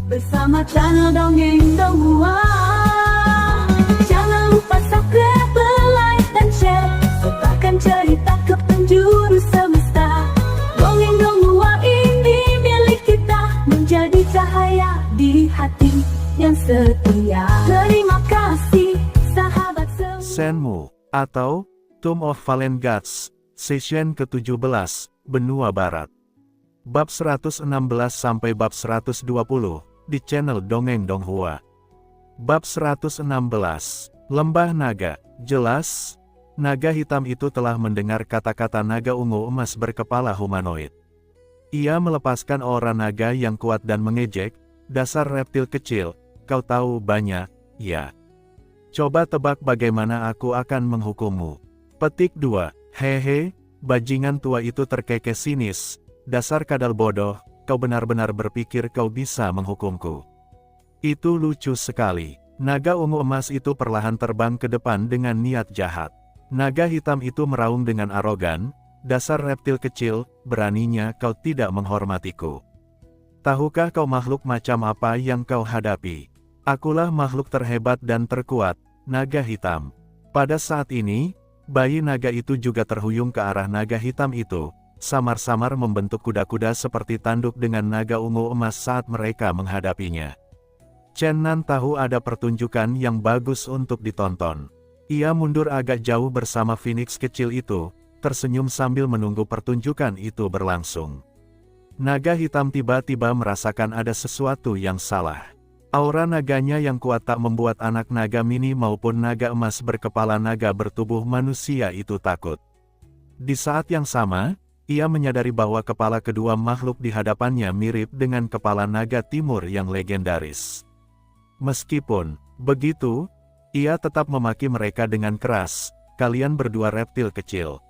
bersama channel Dongeng Donghua. Jangan lupa subscribe, like, dan share, sertakan cerita ke penjuru semesta. Dongeng Donghua ini milik kita, menjadi cahaya di hati yang setia. Terima kasih sahabat semua. Shenmue atau Tomb of Fallen Gods, Session ke-17, Benua Barat. Bab 116 sampai bab 120 di channel Dongeng Donghua. Bab 116, Lembah Naga. Jelas, naga hitam itu telah mendengar kata-kata naga ungu emas berkepala humanoid. Ia melepaskan aura naga yang kuat dan mengejek, "Dasar reptil kecil, kau tahu banyak, ya? Coba tebak bagaimana aku akan menghukummu." Petik 2. Hehe, bajingan tua itu terkekeh sinis. "Dasar kadal bodoh, kau benar-benar berpikir kau bisa menghukumku? Itu lucu sekali." Naga ungu emas itu perlahan terbang ke depan dengan niat jahat. Naga hitam itu meraung dengan arogan, "Dasar reptil kecil, beraninya kau tidak menghormatiku. Tahukah kau makhluk macam apa yang kau hadapi? Akulah makhluk terhebat dan terkuat, naga hitam." Pada saat ini, bayi naga itu juga terhuyung ke arah naga hitam itu, samar-samar membentuk kuda-kuda seperti tanduk dengan naga ungu emas saat mereka menghadapinya. Chen Nan tahu ada pertunjukan yang bagus untuk ditonton. Ia mundur agak jauh bersama Phoenix kecil itu, tersenyum sambil menunggu pertunjukan itu berlangsung. Naga hitam tiba-tiba merasakan ada sesuatu yang salah. Aura naganya yang kuat tak membuat anak naga mini maupun naga emas berkepala naga bertubuh manusia itu takut. Di saat yang sama, ia menyadari bahwa kepala kedua makhluk di hadapannya mirip dengan kepala naga timur yang legendaris. Meskipun begitu, ia tetap memaki mereka dengan keras, "Kalian berdua reptil kecil."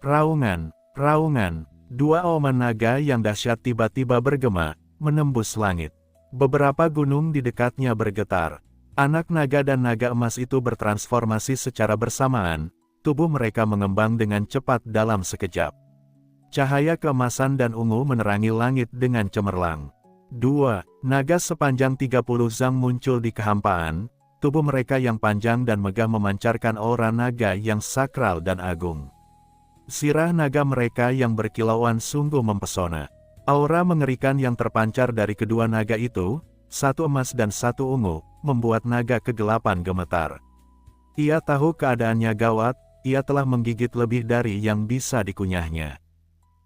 Raungan, raungan, dua auman naga yang dahsyat tiba-tiba bergema, menembus langit. Beberapa gunung di dekatnya bergetar. Anak naga dan naga emas itu bertransformasi secara bersamaan, tubuh mereka mengembang dengan cepat dalam sekejap. Cahaya keemasan dan ungu menerangi langit dengan cemerlang. Dua naga sepanjang 30 zang muncul di kehampaan, tubuh mereka yang panjang dan megah memancarkan aura naga yang sakral dan agung. Sirah naga mereka yang berkilauan sungguh mempesona. Aura mengerikan yang terpancar dari kedua naga itu, satu emas dan satu ungu, membuat naga kegelapan gemetar. Ia tahu keadaannya gawat, ia telah menggigit lebih dari yang bisa dikunyahnya.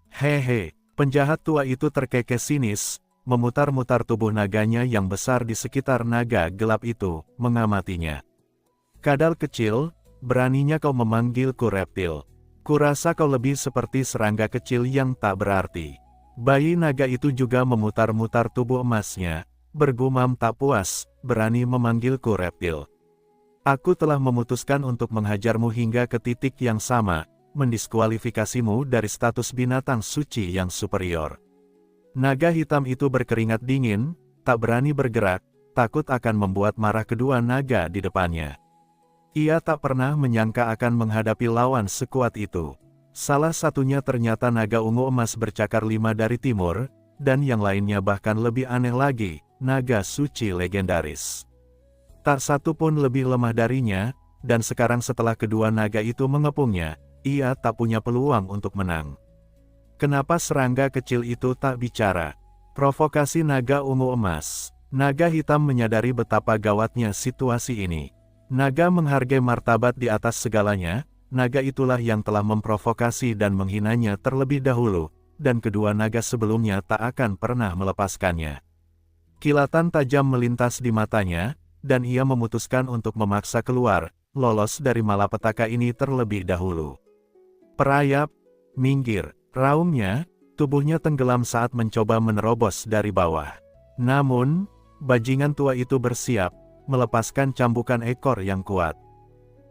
Hehe, penjahat tua itu terkekeh sinis, memutar-mutar tubuh naganya yang besar di sekitar naga gelap itu, mengamatinya. "Kadal kecil, beraninya kau memanggilku reptil. Kurasa kau lebih seperti serangga kecil yang tak berarti." Bayi naga itu juga memutar-mutar tubuh emasnya, bergumam tak puas, "Berani memanggilku reptil? Aku telah memutuskan untuk menghajarmu hingga ke titik yang sama, mendiskualifikasimu dari status binatang suci yang superior." Naga hitam itu berkeringat dingin, tak berani bergerak, takut akan membuat marah kedua naga di depannya. Ia tak pernah menyangka akan menghadapi lawan sekuat itu. Salah satunya ternyata naga ungu emas bercakar 5 dari timur, dan yang lainnya bahkan lebih aneh lagi, naga suci legendaris. Tak satu pun lebih lemah darinya, dan sekarang setelah kedua naga itu mengepungnya, ia tak punya peluang untuk menang. Kenapa serangga kecil itu tak bicara? Provokasi naga ungu emas. Naga hitam menyadari betapa gawatnya situasi ini. Naga menghargai martabat di atas segalanya, naga itulah yang telah memprovokasi dan menghinanya terlebih dahulu, dan kedua naga sebelumnya tak akan pernah melepaskannya. Kilatan tajam melintas di matanya, dan ia memutuskan untuk memaksa keluar, lolos dari malapetaka ini terlebih dahulu. "Perayap, minggir!" Raungnya, tubuhnya tenggelam saat mencoba menerobos dari bawah. Namun, bajingan tua itu bersiap, melepaskan cambukan ekor yang kuat.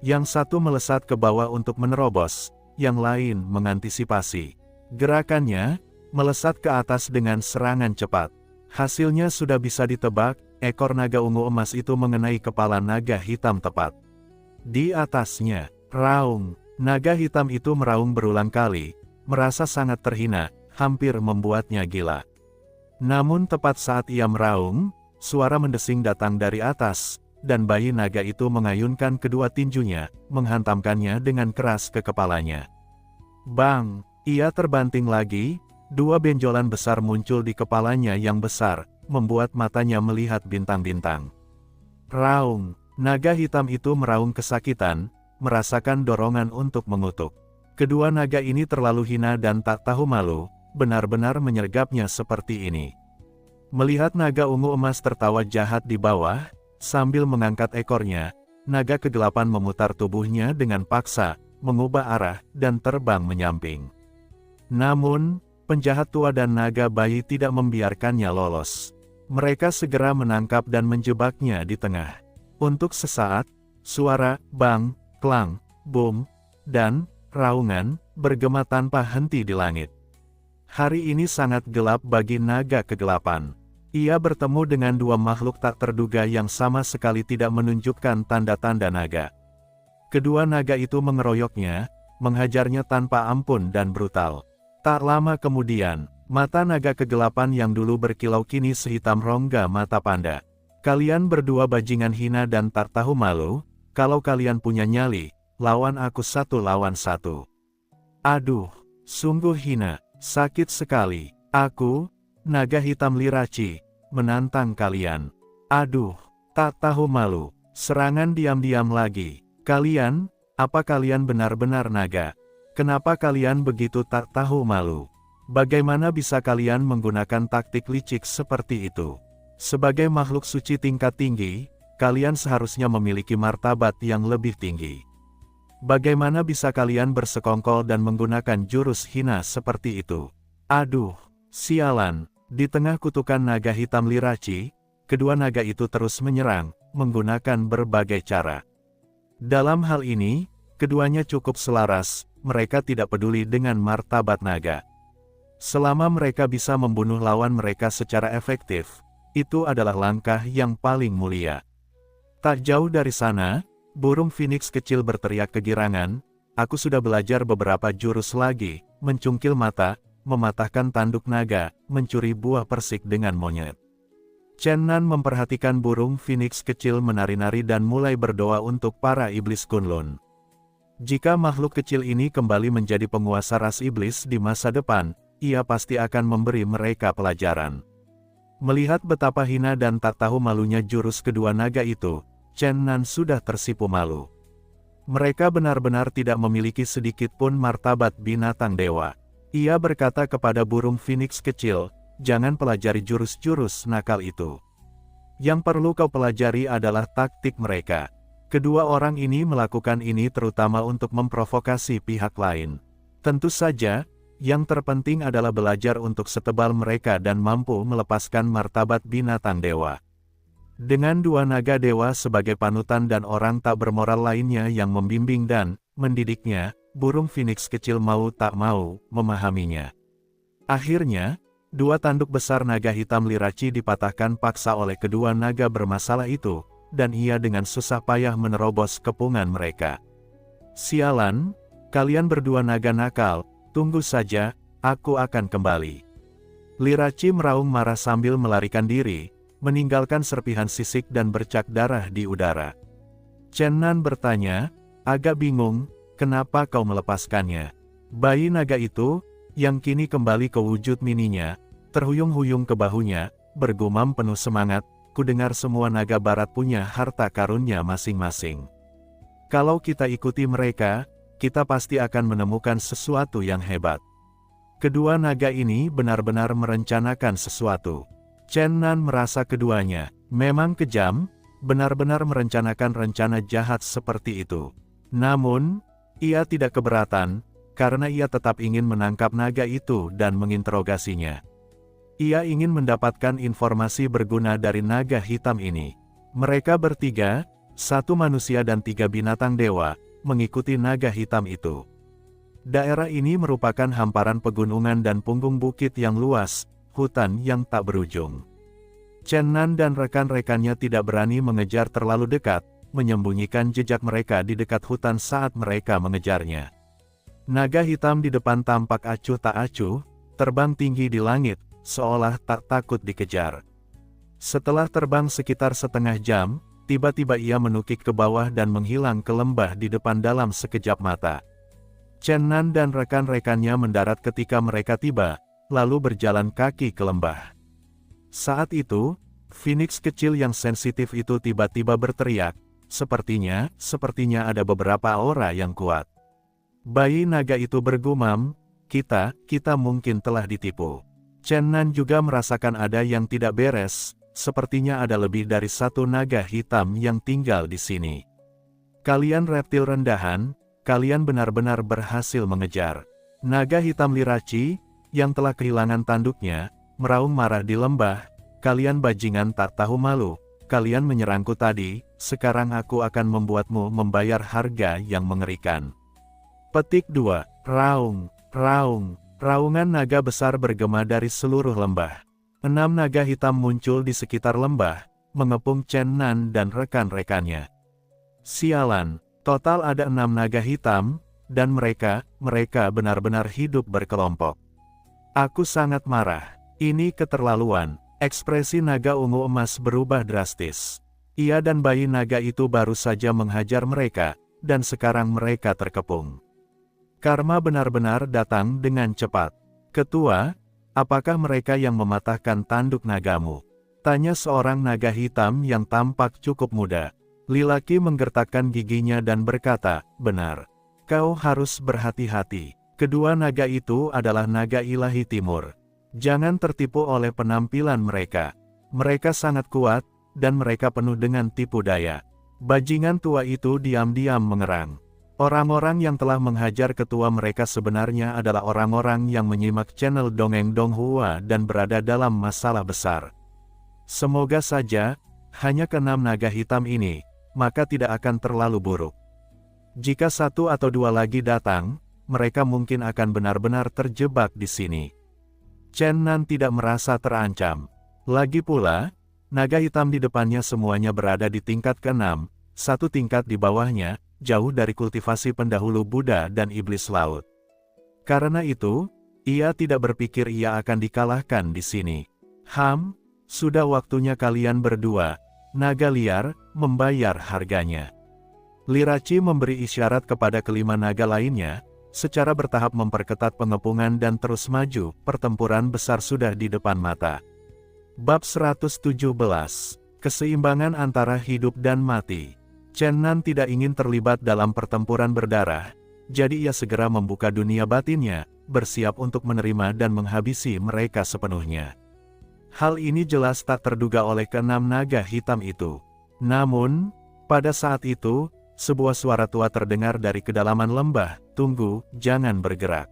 Yang satu melesat ke bawah untuk menerobos, yang lain mengantisipasi. Gerakannya, melesat ke atas dengan serangan cepat. Hasilnya sudah bisa ditebak, ekor naga ungu emas itu mengenai kepala naga hitam tepat. Di atasnya, raung, naga hitam itu meraung berulang kali, merasa sangat terhina, hampir membuatnya gila. Namun tepat saat ia meraung, suara mendesing datang dari atas, dan bayi naga itu mengayunkan kedua tinjunya, menghantamkannya dengan keras ke kepalanya. Bang! Ia terbanting lagi, dua benjolan besar muncul di kepalanya yang besar, membuat matanya melihat bintang-bintang. Raung! Naga hitam itu meraung kesakitan, merasakan dorongan untuk mengutuk. Kedua naga ini terlalu hina dan tak tahu malu, benar-benar menyergapnya seperti ini. Melihat naga ungu emas tertawa jahat di bawah, sambil mengangkat ekornya, naga kegelapan memutar tubuhnya dengan paksa, mengubah arah, dan terbang menyamping. Namun, penjahat tua dan naga bayi tidak membiarkannya lolos. Mereka segera menangkap dan menjebaknya di tengah. Untuk sesaat, suara bang, klang, boom, dan raungan bergema tanpa henti di langit. Hari ini sangat gelap bagi naga kegelapan. Ia bertemu dengan dua makhluk tak terduga yang sama sekali tidak menunjukkan tanda-tanda naga. Kedua naga itu mengeroyoknya, menghajarnya tanpa ampun dan brutal. Tak lama kemudian, mata naga kegelapan yang dulu berkilau kini sehitam rongga mata panda. Kalian berdua bajingan hina dan tak tahu malu, kalau kalian punya nyali, lawan aku 1 lawan 1. Aduh, sungguh hina, sakit sekali. Aku, naga hitam Lirachi, menantang kalian. Aduh, tak tahu malu, serangan diam-diam lagi. Kalian, apa kalian benar-benar naga? Kenapa kalian begitu tak tahu malu? Bagaimana bisa kalian menggunakan taktik licik seperti itu? Sebagai makhluk suci tingkat tinggi, kalian seharusnya memiliki martabat yang lebih tinggi. Bagaimana bisa kalian bersekongkol dan menggunakan jurus hina seperti itu? Aduh, sialan! Di tengah kutukan naga hitam Lirachi, kedua naga itu terus menyerang, menggunakan berbagai cara. Dalam hal ini, keduanya cukup selaras, mereka tidak peduli dengan martabat naga. Selama mereka bisa membunuh lawan mereka secara efektif, itu adalah langkah yang paling mulia. Tak jauh dari sana, burung phoenix kecil berteriak kegirangan, aku sudah belajar beberapa jurus lagi, mencungkil mata, mematahkan tanduk naga, mencuri buah persik dengan monyet. Chen Nan memperhatikan burung phoenix kecil menari-nari dan mulai berdoa untuk para iblis Kunlun. Jika makhluk kecil ini kembali menjadi penguasa ras iblis di masa depan, ia pasti akan memberi mereka pelajaran. Melihat betapa hina dan tak tahu malunya jurus kedua naga itu, Chen Nan sudah tersipu malu. Mereka benar-benar tidak memiliki sedikit pun martabat binatang dewa. Ia berkata kepada burung phoenix kecil, jangan pelajari jurus-jurus nakal itu. Yang perlu kau pelajari adalah taktik mereka. Kedua orang ini melakukan ini terutama untuk memprovokasi pihak lain. Tentu saja, yang terpenting adalah belajar untuk setebal mereka dan mampu melepaskan martabat binatang dewa. Dengan dua naga dewa sebagai panutan dan orang tak bermoral lainnya yang membimbing dan mendidiknya, burung phoenix kecil mau tak mau memahaminya. Akhirnya, dua tanduk besar naga hitam Lirachi dipatahkan paksa oleh kedua naga bermasalah itu, dan ia dengan susah payah menerobos kepungan mereka. Sialan, kalian berdua naga nakal, tunggu saja, aku akan kembali. Lirachi meraung marah sambil melarikan diri, meninggalkan serpihan sisik dan bercak darah di udara. Chen Nan bertanya, agak bingung, kenapa kau melepaskannya? Bayi naga itu, yang kini kembali ke wujud mininya, terhuyung-huyung ke bahunya, bergumam penuh semangat, ku dengar semua naga barat punya harta karunnya masing-masing. Kalau kita ikuti mereka, kita pasti akan menemukan sesuatu yang hebat. Kedua naga ini benar-benar merencanakan sesuatu. Chen Nan merasa keduanya memang kejam, benar-benar merencanakan rencana jahat seperti itu. Namun, ia tidak keberatan, karena ia tetap ingin menangkap naga itu dan menginterogasinya. Ia ingin mendapatkan informasi berguna dari naga hitam ini. Mereka bertiga, 1 manusia dan 3 binatang dewa, mengikuti naga hitam itu. Daerah ini merupakan hamparan pegunungan dan punggung bukit yang luas, hutan yang tak berujung. Chen Nan dan rekan-rekannya tidak berani mengejar terlalu dekat, menyembunyikan jejak mereka di dekat hutan saat mereka mengejarnya. Naga hitam di depan tampak acuh tak acuh, terbang tinggi di langit, seolah tak takut dikejar. Setelah terbang sekitar setengah jam, tiba-tiba ia menukik ke bawah dan menghilang ke lembah di depan dalam sekejap mata. Chen Nan dan rekan-rekannya mendarat ketika mereka tiba, lalu berjalan kaki ke lembah. Saat itu, Phoenix kecil yang sensitif itu tiba-tiba berteriak, sepertinya ada beberapa aura yang kuat. Bayi naga itu bergumam, kita mungkin telah ditipu. Chen Nan juga merasakan ada yang tidak beres, sepertinya ada lebih dari satu naga hitam yang tinggal di sini. Kalian reptil rendahan, kalian benar-benar berhasil mengejar. Naga hitam Lirachi, yang telah kehilangan tanduknya, meraung marah di lembah, kalian bajingan tak tahu malu, kalian menyerangku tadi, sekarang aku akan membuatmu membayar harga yang mengerikan. Petik 2, raung, raungan naga besar bergema dari seluruh lembah. 6 naga hitam muncul di sekitar lembah, mengepung Chen Nan dan rekan-rekannya. Sialan, total ada 6 naga hitam, dan mereka benar-benar hidup berkelompok. Aku sangat marah. Ini keterlaluan. Ekspresi naga ungu emas berubah drastis. Ia dan bayi naga itu baru saja menghajar mereka, dan sekarang mereka terkepung. Karma benar-benar datang dengan cepat. Ketua, apakah mereka yang mematahkan tanduk nagamu? Tanya seorang naga hitam yang tampak cukup muda. Lilaki menggertakkan giginya dan berkata, benar. Kau harus berhati-hati. Kedua naga itu adalah naga ilahi timur. Jangan tertipu oleh penampilan mereka. Mereka sangat kuat, dan mereka penuh dengan tipu daya. Bajingan tua itu diam-diam mengerang. Orang-orang yang telah menghajar ketua mereka sebenarnya adalah orang-orang yang menyimak channel Dongeng Donghua dan berada dalam masalah besar. Semoga saja, hanya ke-6 naga hitam ini, maka tidak akan terlalu buruk. Jika 1 atau 2 lagi datang, mereka mungkin akan benar-benar terjebak di sini. Chen Nan tidak merasa terancam. Lagi pula, naga hitam di depannya semuanya berada di tingkat ke-6, 1 tingkat di bawahnya, jauh dari kultivasi pendahulu Buddha dan iblis laut. Karena itu, ia tidak berpikir ia akan dikalahkan di sini. Sudah waktunya kalian berdua, naga liar, membayar harganya. Lirachi memberi isyarat kepada kelima naga lainnya, secara bertahap memperketat pengepungan dan terus maju, pertempuran besar sudah di depan mata. Bab 117, Keseimbangan antara hidup dan mati. Chen Nan tidak ingin terlibat dalam pertempuran berdarah, jadi ia segera membuka dunia batinnya, bersiap untuk menerima dan menghabisi mereka sepenuhnya. Hal ini jelas tak terduga oleh ke-6 naga hitam itu. Namun, pada saat itu, sebuah suara tua terdengar dari kedalaman lembah, tunggu, jangan bergerak.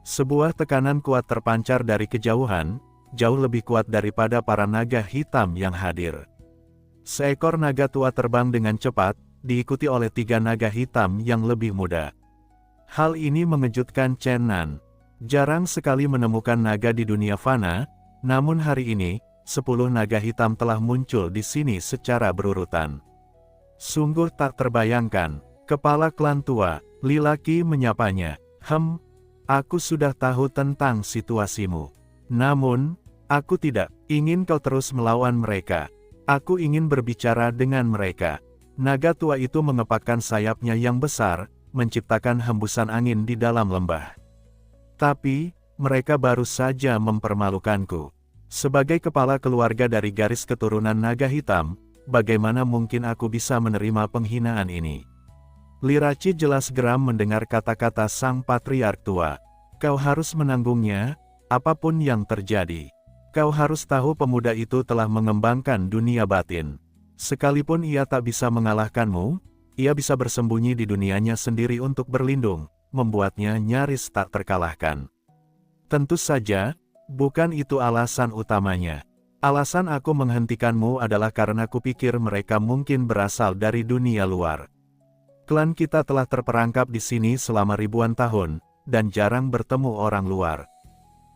Sebuah tekanan kuat terpancar dari kejauhan, jauh lebih kuat daripada para naga hitam yang hadir. Seekor naga tua terbang dengan cepat, diikuti oleh 3 naga hitam yang lebih muda. Hal ini mengejutkan Chen Nan. Jarang sekali menemukan naga di dunia fana, namun hari ini, 10 naga hitam telah muncul di sini secara berurutan. Sungguh tak terbayangkan. Kepala klan tua, Lilaki menyapanya. Aku sudah tahu tentang situasimu. Namun, aku tidak ingin kau terus melawan mereka. Aku ingin berbicara dengan mereka. Naga tua itu mengepakkan sayapnya yang besar, menciptakan hembusan angin di dalam lembah. Tapi, mereka baru saja mempermalukanku. Sebagai kepala keluarga dari garis keturunan naga hitam, bagaimana mungkin aku bisa menerima penghinaan ini? Lirachi jelas geram mendengar kata-kata sang patriark tua. Kau harus menanggungnya, apapun yang terjadi. Kau harus tahu pemuda itu telah mengembangkan dunia batin. Sekalipun ia tak bisa mengalahkanmu, ia bisa bersembunyi di dunianya sendiri untuk berlindung, membuatnya nyaris tak terkalahkan. Tentu saja, bukan itu alasan utamanya. Alasan aku menghentikanmu adalah karena kupikir mereka mungkin berasal dari dunia luar. Klan kita telah terperangkap di sini selama ribuan tahun, dan jarang bertemu orang luar.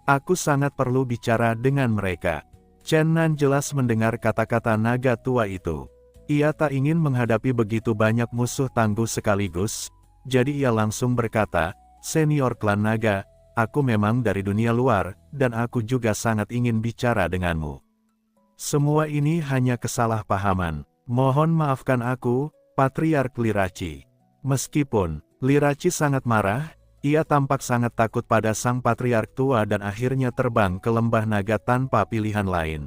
Aku sangat perlu bicara dengan mereka. Chen Nan jelas mendengar kata-kata naga tua itu. Ia tak ingin menghadapi begitu banyak musuh tangguh sekaligus, jadi ia langsung berkata, Senior klan naga, aku memang dari dunia luar, dan aku juga sangat ingin bicara denganmu. Semua ini hanya kesalahpahaman. Mohon maafkan aku, Patriark Lirachi. Meskipun Lirachi sangat marah, ia tampak sangat takut pada sang patriark tua dan akhirnya terbang ke lembah naga tanpa pilihan lain.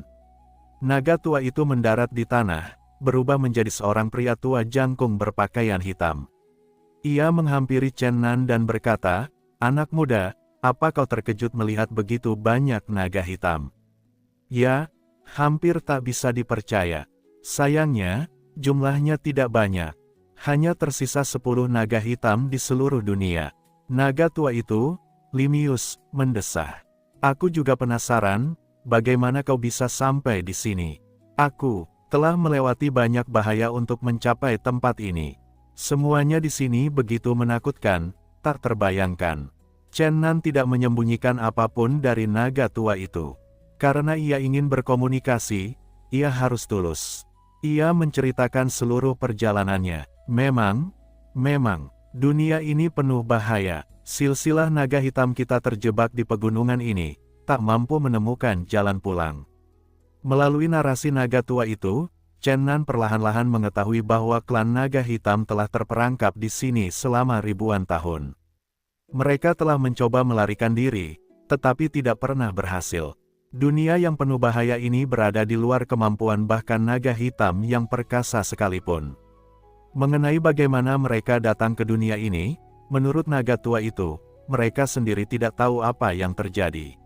Naga tua itu mendarat di tanah, berubah menjadi seorang pria tua jangkung berpakaian hitam. Ia menghampiri Chen Nan dan berkata, "Anak muda, apa kau terkejut melihat begitu banyak naga hitam?" "Ya, hampir tak bisa dipercaya. Sayangnya, jumlahnya tidak banyak. Hanya tersisa 10 naga hitam di seluruh dunia." Naga tua itu, Limius, mendesah. "Aku juga penasaran, bagaimana kau bisa sampai di sini? Aku telah melewati banyak bahaya untuk mencapai tempat ini. Semuanya di sini begitu menakutkan, tak terbayangkan." Chen Nan tidak menyembunyikan apapun dari naga tua itu. Karena ia ingin berkomunikasi, ia harus tulus. Ia menceritakan seluruh perjalanannya. Memang, dunia ini penuh bahaya. Silsilah naga hitam kita terjebak di pegunungan ini, tak mampu menemukan jalan pulang. Melalui narasi naga tua itu, Chen Nan perlahan-lahan mengetahui bahwa klan naga hitam telah terperangkap di sini selama ribuan tahun. Mereka telah mencoba melarikan diri, tetapi tidak pernah berhasil. Dunia yang penuh bahaya ini berada di luar kemampuan bahkan naga hitam yang perkasa sekalipun. Mengenai bagaimana mereka datang ke dunia ini, menurut naga tua itu, mereka sendiri tidak tahu apa yang terjadi.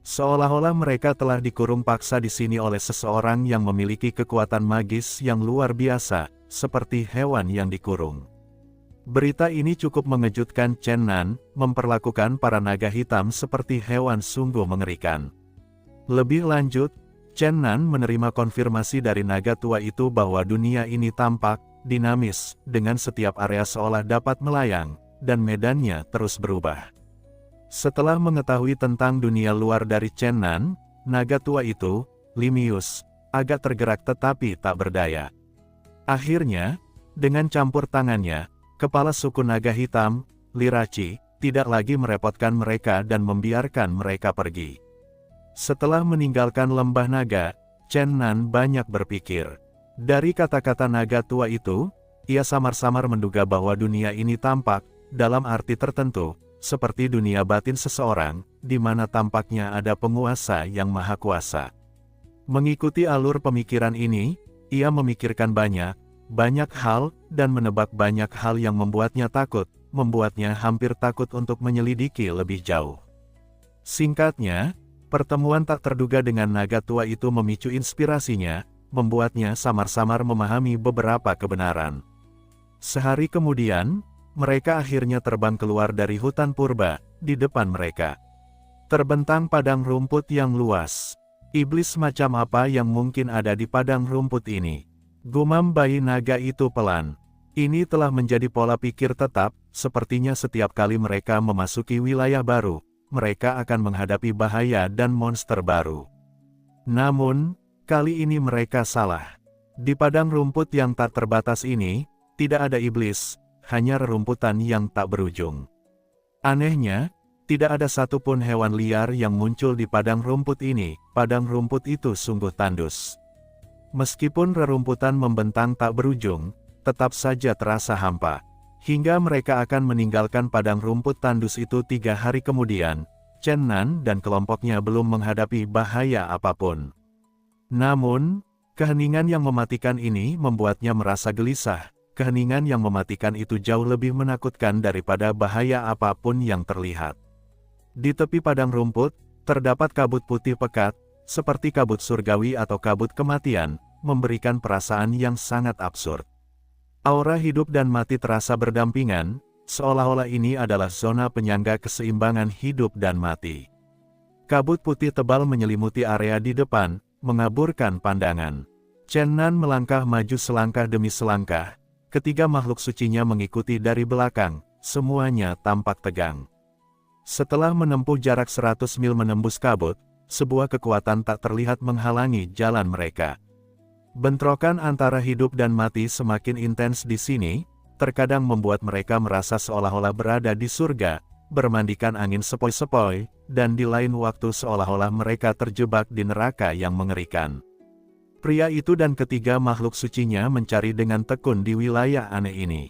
Seolah-olah mereka telah dikurung paksa di sini oleh seseorang yang memiliki kekuatan magis yang luar biasa, seperti hewan yang dikurung. Berita ini cukup mengejutkan Chen Nan, memperlakukan para naga hitam seperti hewan sungguh mengerikan. Lebih lanjut, Chen Nan menerima konfirmasi dari naga tua itu bahwa dunia ini tampak dinamis, dengan setiap area seolah dapat melayang, dan medannya terus berubah. Setelah mengetahui tentang dunia luar dari Chen Nan, naga tua itu, Limius, agak tergerak tetapi tak berdaya. Akhirnya, dengan campur tangannya, kepala suku naga hitam, Lirachi, tidak lagi merepotkan mereka dan membiarkan mereka pergi. Setelah meninggalkan lembah naga, Chen Nan banyak berpikir. Dari kata-kata naga tua itu, ia samar-samar menduga bahwa dunia ini tampak, dalam arti tertentu, seperti dunia batin seseorang, di mana tampaknya ada penguasa yang maha kuasa. Mengikuti alur pemikiran ini, ia memikirkan banyak hal, dan menebak banyak hal yang membuatnya takut, membuatnya hampir takut untuk menyelidiki lebih jauh. Singkatnya, pertemuan tak terduga dengan naga tua itu memicu inspirasinya, membuatnya samar-samar memahami beberapa kebenaran. Sehari kemudian, mereka akhirnya terbang keluar dari hutan purba. Di depan mereka terbentang padang rumput yang luas. Iblis macam apa yang mungkin ada di padang rumput ini? Gumam bayi naga itu pelan. Ini telah menjadi pola pikir tetap, sepertinya setiap kali mereka memasuki wilayah baru, mereka akan menghadapi bahaya dan monster baru. Namun, kali ini mereka salah. Di padang rumput yang tak terbatas ini, tidak ada iblis, hanya rerumputan yang tak berujung. Anehnya, tidak ada satupun hewan liar yang muncul di padang rumput ini. Padang rumput itu sungguh tandus. Meskipun rerumputan membentang tak berujung, tetap saja terasa hampa. Hingga mereka akan meninggalkan padang rumput tandus itu 3 hari kemudian, Chen Nan dan kelompoknya belum menghadapi bahaya apapun. Namun, keheningan yang mematikan ini membuatnya merasa gelisah. Keheningan yang mematikan itu jauh lebih menakutkan daripada bahaya apapun yang terlihat. Di tepi padang rumput, terdapat kabut putih pekat, seperti kabut surgawi atau kabut kematian, memberikan perasaan yang sangat absurd. Aura hidup dan mati terasa berdampingan, seolah-olah ini adalah zona penyangga keseimbangan hidup dan mati. Kabut putih tebal menyelimuti area di depan, mengaburkan pandangan. Chen Nan melangkah maju selangkah demi selangkah. Ketiga makhluk sucinya mengikuti dari belakang, semuanya tampak tegang. Setelah menempuh jarak 100 mil menembus kabut, sebuah kekuatan tak terlihat menghalangi jalan mereka. Bentrokan antara hidup dan mati semakin intens di sini, terkadang membuat mereka merasa seolah-olah berada di surga, bermandikan angin sepoi-sepoi, dan di lain waktu seolah-olah mereka terjebak di neraka yang mengerikan. Pria itu dan ketiga makhluk sucinya mencari dengan tekun di wilayah aneh ini.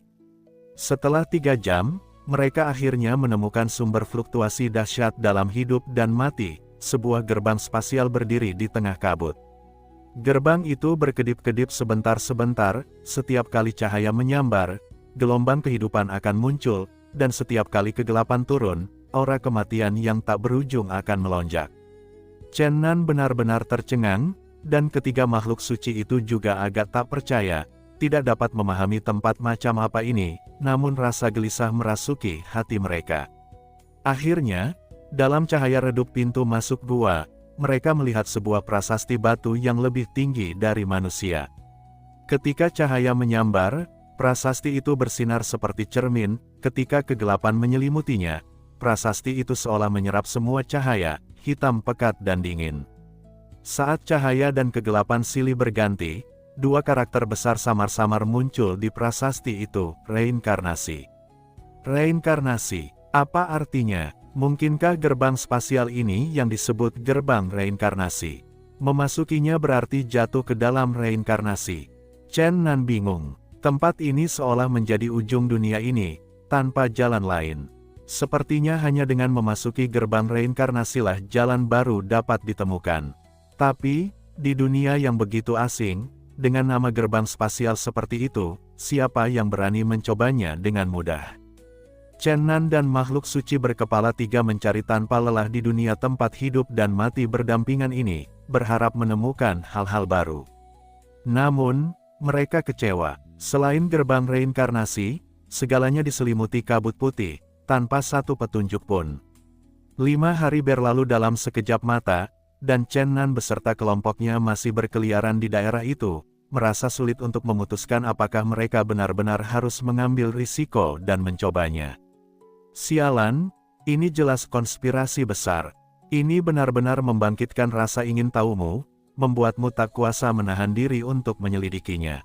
Setelah 3 jam, mereka akhirnya menemukan sumber fluktuasi dahsyat dalam hidup dan mati, sebuah gerbang spasial berdiri di tengah kabut. Gerbang itu berkedip-kedip sebentar-sebentar, setiap kali cahaya menyambar, gelombang kehidupan akan muncul, dan setiap kali kegelapan turun, aura kematian yang tak berujung akan melonjak. Chen Nan benar-benar tercengang, dan ketiga makhluk suci itu juga agak tak percaya, tidak dapat memahami tempat macam apa ini, namun rasa gelisah merasuki hati mereka. Akhirnya, dalam cahaya redup pintu masuk gua, mereka melihat sebuah prasasti batu yang lebih tinggi dari manusia. Ketika cahaya menyambar, prasasti itu bersinar seperti cermin, ketika kegelapan menyelimutinya, prasasti itu seolah menyerap semua cahaya, hitam pekat dan dingin. Saat cahaya dan kegelapan silih berganti, 2 karakter besar samar-samar muncul di prasasti itu, reinkarnasi. Reinkarnasi, apa artinya? Mungkinkah gerbang spasial ini yang disebut gerbang reinkarnasi? Memasukinya berarti jatuh ke dalam reinkarnasi. Chen Nan bingung. Tempat ini seolah menjadi ujung dunia ini, tanpa jalan lain. Sepertinya hanya dengan memasuki gerbang reinkarnasilah jalan baru dapat ditemukan. Tapi, di dunia yang begitu asing, dengan nama gerbang spasial seperti itu, siapa yang berani mencobanya dengan mudah? Chen Nan dan makhluk suci berkepala 3 mencari tanpa lelah di dunia tempat hidup dan mati berdampingan ini, berharap menemukan hal-hal baru. Namun, mereka kecewa. Selain gerbang reinkarnasi, segalanya diselimuti kabut putih, tanpa satu petunjuk pun. 5 hari berlalu dalam sekejap mata, dan Chen Nan beserta kelompoknya masih berkeliaran di daerah itu, merasa sulit untuk memutuskan apakah mereka benar-benar harus mengambil risiko dan mencobanya. Sialan, ini jelas konspirasi besar. Ini benar-benar membangkitkan rasa ingin tahumu, membuatmu tak kuasa menahan diri untuk menyelidikinya.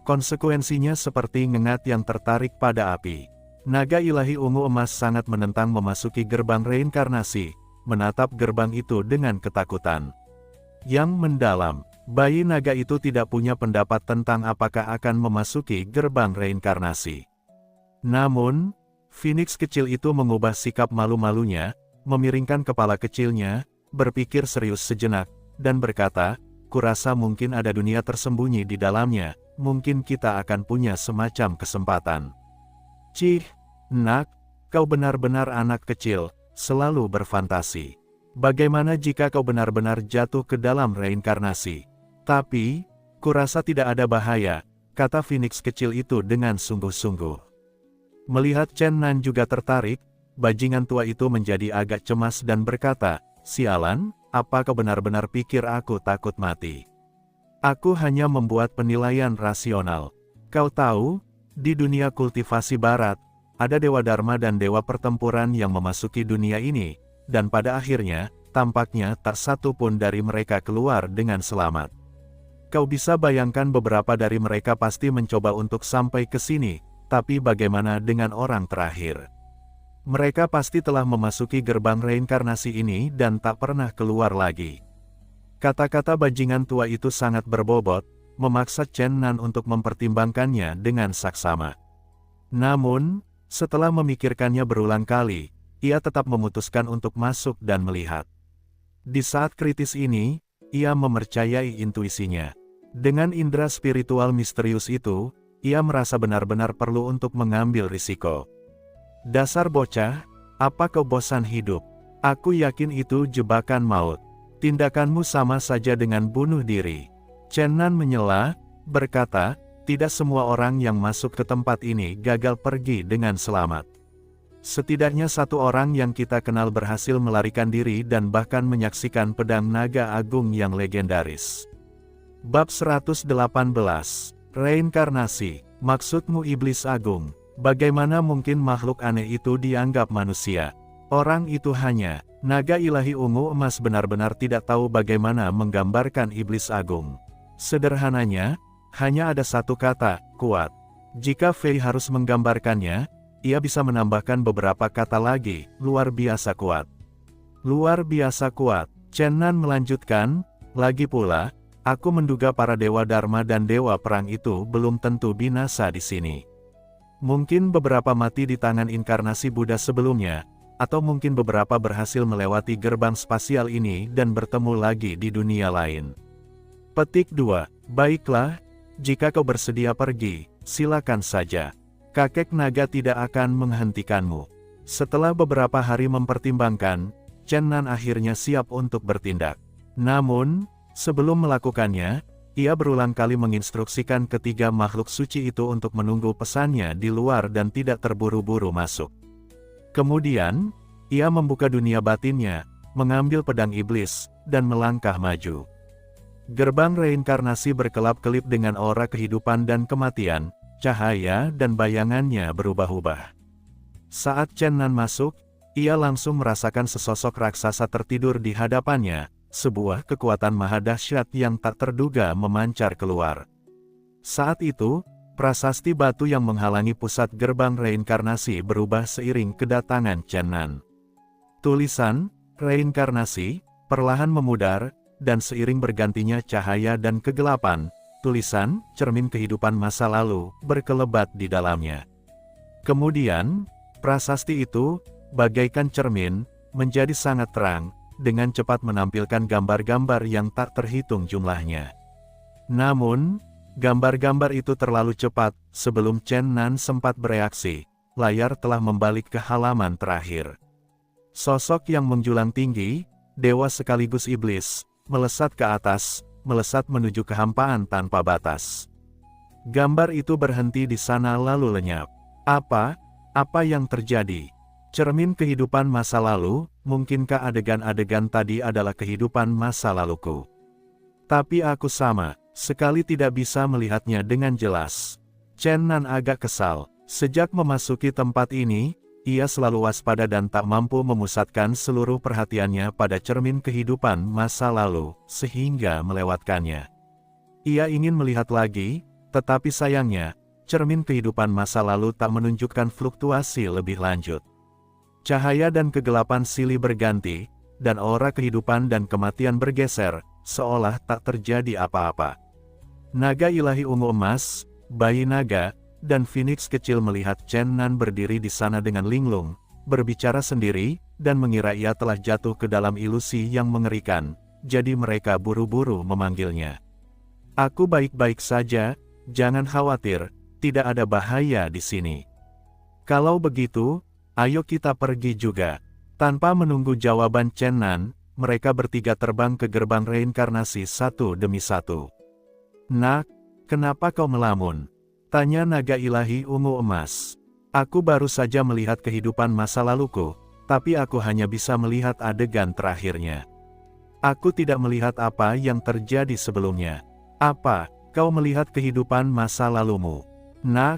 Konsekuensinya seperti ngengat yang tertarik pada api. Naga ilahi ungu emas sangat menentang memasuki gerbang reinkarnasi, menatap gerbang itu dengan ketakutan yang mendalam. Bayi naga itu tidak punya pendapat tentang apakah akan memasuki gerbang reinkarnasi. Namun, Phoenix kecil itu mengubah sikap malu-malunya, memiringkan kepala kecilnya, berpikir serius sejenak, dan berkata, "Kurasa mungkin ada dunia tersembunyi di dalamnya, mungkin kita akan punya semacam kesempatan." Cih, nak, kau benar-benar anak kecil, selalu berfantasi. Bagaimana jika kau benar-benar jatuh ke dalam reinkarnasi? Tapi, kurasa tidak ada bahaya, kata Phoenix kecil itu dengan sungguh-sungguh. Melihat Chen Nan juga tertarik, bajingan tua itu menjadi agak cemas dan berkata, "Sialan, apa kau benar-benar pikir aku takut mati? Aku hanya membuat penilaian rasional. Kau tahu, di dunia kultivasi barat, ada Dewa Dharma dan Dewa Pertempuran yang memasuki dunia ini, dan pada akhirnya, tampaknya tak satu pun dari mereka keluar dengan selamat. Kau bisa bayangkan beberapa dari mereka pasti mencoba untuk sampai ke sini, tapi bagaimana dengan orang terakhir? Mereka pasti telah memasuki gerbang reinkarnasi ini dan tak pernah keluar lagi." Kata-kata bajingan tua itu sangat berbobot, memaksa Chen Nan untuk mempertimbangkannya dengan saksama. Namun, setelah memikirkannya berulang kali, ia tetap memutuskan untuk masuk dan melihat. Di saat kritis ini, ia mempercayai intuisinya. Dengan indera spiritual misterius itu, ia merasa benar-benar perlu untuk mengambil risiko. "Dasar bocah, apa kau bosan hidup? Aku yakin itu jebakan maut. Tindakanmu sama saja dengan bunuh diri." Chen Nan menyela, berkata, "Tidak semua orang yang masuk ke tempat ini gagal pergi dengan selamat. Setidaknya satu orang yang kita kenal berhasil melarikan diri dan bahkan menyaksikan pedang naga agung yang legendaris." Bab 118. Reinkarnasi. Maksudmu iblis agung? Bagaimana mungkin makhluk aneh itu dianggap manusia? Orang itu hanya naga ilahi ungu emas benar-benar tidak tahu bagaimana menggambarkan iblis agung. Sederhananya, hanya ada satu kata, kuat. Jika Fei harus menggambarkannya, ia bisa menambahkan beberapa kata lagi, luar biasa kuat. Luar biasa kuat. Chen Nan melanjutkan, lagi pula, Aku menduga para dewa Dharma dan dewa perang itu belum tentu binasa di sini. Mungkin beberapa mati di tangan inkarnasi Buddha sebelumnya, atau mungkin beberapa berhasil melewati gerbang spasial ini dan bertemu lagi di dunia lain. Petik 2. Baiklah, jika kau bersedia pergi, silakan saja. Kakek naga tidak akan menghentikanmu. Setelah beberapa hari mempertimbangkan, Chen Nan akhirnya siap untuk bertindak. Namun, sebelum melakukannya, ia berulang kali menginstruksikan ketiga makhluk suci itu untuk menunggu pesannya di luar dan tidak terburu-buru masuk. Kemudian, ia membuka dunia batinnya, mengambil pedang iblis, dan melangkah maju. Gerbang reinkarnasi berkelap-kelip dengan aura kehidupan dan kematian, cahaya dan bayangannya berubah-ubah. Saat Chen Nan masuk, ia langsung merasakan sesosok raksasa tertidur di hadapannya, sebuah kekuatan maha dahsyat yang tak terduga memancar keluar. Saat itu, prasasti batu yang menghalangi pusat gerbang reinkarnasi berubah seiring kedatangan Chen Nan. Tulisan, reinkarnasi, perlahan memudar, dan seiring bergantinya cahaya dan kegelapan, tulisan, cermin kehidupan masa lalu, berkelebat di dalamnya. Kemudian, prasasti itu, bagaikan cermin, menjadi sangat terang, dengan cepat menampilkan gambar-gambar yang tak terhitung jumlahnya. Namun, gambar-gambar itu terlalu cepat, sebelum Chen Nan sempat bereaksi, layar telah membalik ke halaman terakhir. Sosok yang menjulang tinggi, dewa sekaligus iblis, melesat ke atas, melesat menuju kehampaan tanpa batas. Gambar itu berhenti di sana lalu lenyap. Apa yang terjadi? Cermin kehidupan masa lalu, mungkinkah adegan-adegan tadi adalah kehidupan masa laluku? Tapi aku sama sekali tidak bisa melihatnya dengan jelas. Chen Nan agak kesal. Sejak memasuki tempat ini, ia selalu waspada dan tak mampu memusatkan seluruh perhatiannya pada cermin kehidupan masa lalu, sehingga melewatkannya. Ia ingin melihat lagi, tetapi sayangnya, cermin kehidupan masa lalu tak menunjukkan fluktuasi lebih lanjut. Cahaya dan kegelapan silih berganti, dan aura kehidupan dan kematian bergeser, seolah tak terjadi apa-apa. Naga ilahi ungu emas, bayi naga, dan Phoenix kecil melihat Chen Nan berdiri di sana dengan linglung, berbicara sendiri, dan mengira ia telah jatuh ke dalam ilusi yang mengerikan, jadi mereka buru-buru memanggilnya. Aku baik-baik saja, jangan khawatir, tidak ada bahaya di sini. Kalau begitu, ayo kita pergi juga. Tanpa menunggu jawaban Chen Nan, mereka bertiga terbang ke gerbang reinkarnasi satu demi satu. Nak, kenapa kau melamun? Tanya naga ilahi ungu emas. Aku baru saja melihat kehidupan masa laluku, tapi aku hanya bisa melihat adegan terakhirnya. Aku tidak melihat apa yang terjadi sebelumnya. Apa, kau melihat kehidupan masa lalumu? Nak,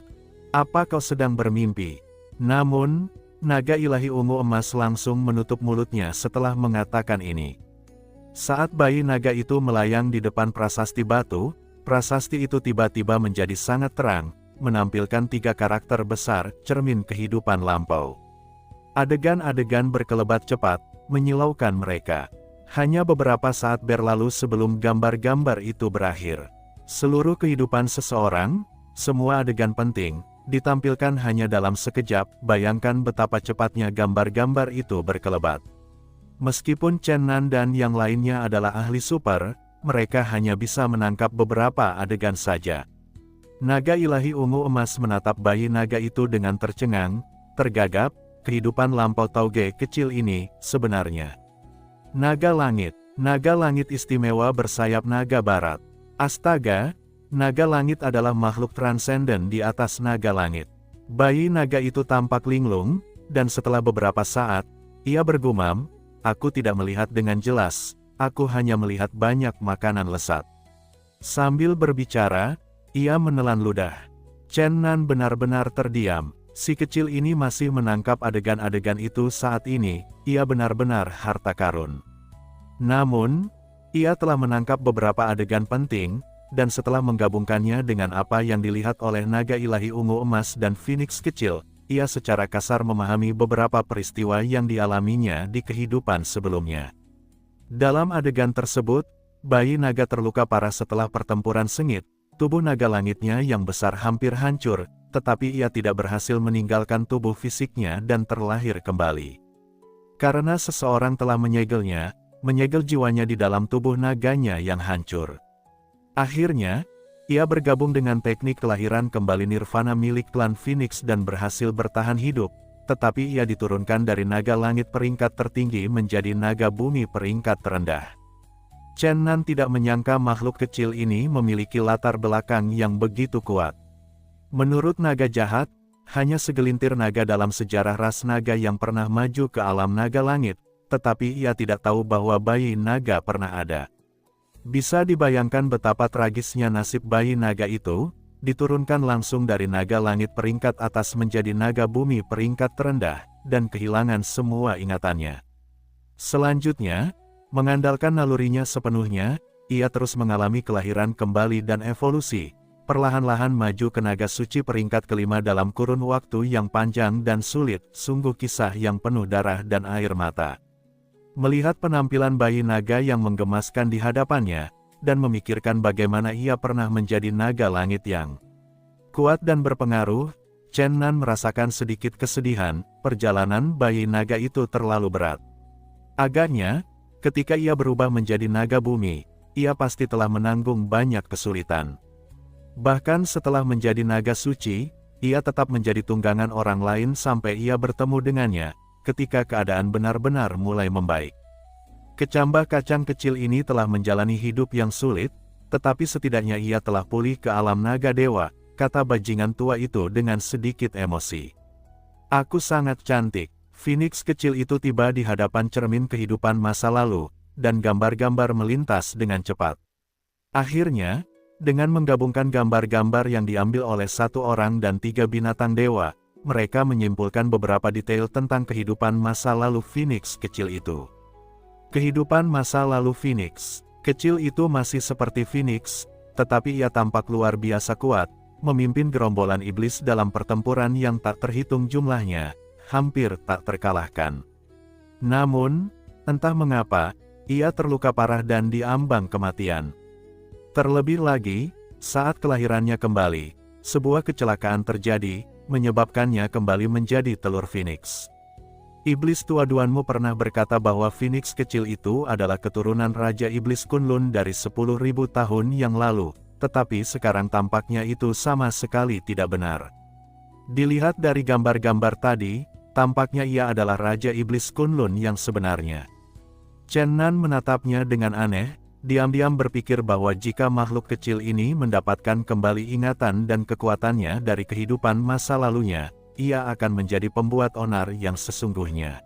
apa kau sedang bermimpi? Namun, naga ilahi ungu emas langsung menutup mulutnya setelah mengatakan ini. Saat bayi naga itu melayang di depan prasasti batu, prasasti itu tiba-tiba menjadi sangat terang, menampilkan tiga karakter besar, cermin kehidupan lampau. Adegan-adegan berkelebat cepat, menyilaukan mereka. Hanya beberapa saat berlalu sebelum gambar-gambar itu berakhir. Seluruh kehidupan seseorang, semua adegan penting, ditampilkan hanya dalam sekejap. Bayangkan betapa cepatnya gambar-gambar itu berkelebat. Meskipun Chen Nan dan yang lainnya adalah ahli super, mereka hanya bisa menangkap beberapa adegan saja. Naga ilahi ungu emas menatap bayi naga itu dengan tercengang, tergagap. Kehidupan lampau tauge kecil ini, sebenarnya. Naga langit istimewa bersayap naga barat. Astaga, naga langit adalah makhluk transenden di atas naga langit. Bayi naga itu tampak linglung, dan setelah beberapa saat, ia bergumam, aku tidak melihat dengan jelas. Aku hanya melihat banyak makanan lesat. Sambil berbicara, ia menelan ludah. Chen Nan benar-benar terdiam. Si kecil ini masih menangkap adegan-adegan itu saat ini, ia benar-benar harta karun. Namun, ia telah menangkap beberapa adegan penting, dan setelah menggabungkannya dengan apa yang dilihat oleh naga ilahi ungu emas dan Phoenix kecil, ia secara kasar memahami beberapa peristiwa yang dialaminya di kehidupan sebelumnya. Dalam adegan tersebut, bayi naga terluka parah setelah pertempuran sengit. Tubuh naga langitnya yang besar hampir hancur, tetapi ia tidak berhasil meninggalkan tubuh fisiknya dan terlahir kembali. Karena seseorang telah menyegelnya, menyegel jiwanya di dalam tubuh naganya yang hancur. Akhirnya, ia bergabung dengan teknik kelahiran kembali nirvana milik klan Phoenix dan berhasil bertahan hidup, tetapi ia diturunkan dari naga langit peringkat tertinggi menjadi naga bumi peringkat terendah. Chen Nan tidak menyangka makhluk kecil ini memiliki latar belakang yang begitu kuat. Menurut naga jahat, hanya segelintir naga dalam sejarah ras naga yang pernah maju ke alam naga langit, tetapi ia tidak tahu bahwa bayi naga pernah ada. Bisa dibayangkan betapa tragisnya nasib bayi naga itu, diturunkan langsung dari naga langit peringkat atas menjadi naga bumi peringkat terendah, dan kehilangan semua ingatannya. Selanjutnya, mengandalkan nalurinya sepenuhnya, ia terus mengalami kelahiran kembali dan evolusi, perlahan-lahan maju ke naga suci peringkat kelima dalam kurun waktu yang panjang dan sulit, sungguh kisah yang penuh darah dan air mata. Melihat penampilan bayi naga yang menggemaskan di hadapannya, dan memikirkan bagaimana ia pernah menjadi naga langit yang kuat dan berpengaruh, Chen Nan merasakan sedikit kesedihan, perjalanan bayi naga itu terlalu berat. Agaknya, ketika ia berubah menjadi naga bumi, ia pasti telah menanggung banyak kesulitan. Bahkan setelah menjadi naga suci, ia tetap menjadi tunggangan orang lain sampai ia bertemu dengannya, ketika keadaan benar-benar mulai membaik. Kecambah kacang kecil ini telah menjalani hidup yang sulit, tetapi setidaknya ia telah pulih ke alam naga dewa, kata bajingan tua itu dengan sedikit emosi. Aku sangat cantik. Phoenix kecil itu tiba di hadapan cermin kehidupan masa lalu, dan gambar-gambar melintas dengan cepat. Akhirnya, dengan menggabungkan gambar-gambar yang diambil oleh satu orang dan 3 binatang dewa, mereka menyimpulkan beberapa detail tentang kehidupan masa lalu Phoenix kecil itu. Kehidupan masa lalu Phoenix kecil itu masih seperti Phoenix, tetapi ia tampak luar biasa kuat, memimpin gerombolan iblis dalam pertempuran yang tak terhitung jumlahnya, hampir tak terkalahkan. Namun, entah mengapa, ia terluka parah dan diambang kematian. Terlebih lagi, saat kelahirannya kembali, sebuah kecelakaan terjadi, menyebabkannya kembali menjadi telur Phoenix. Iblis tua Duanmu pernah berkata bahwa Phoenix kecil itu adalah keturunan Raja Iblis Kunlun dari 10.000 tahun yang lalu, tetapi sekarang tampaknya itu sama sekali tidak benar. Dilihat dari gambar-gambar tadi, tampaknya ia adalah Raja Iblis Kunlun yang sebenarnya. Chen Nan menatapnya dengan aneh, diam-diam berpikir bahwa jika makhluk kecil ini mendapatkan kembali ingatan dan kekuatannya dari kehidupan masa lalunya, ia akan menjadi pembuat onar yang sesungguhnya.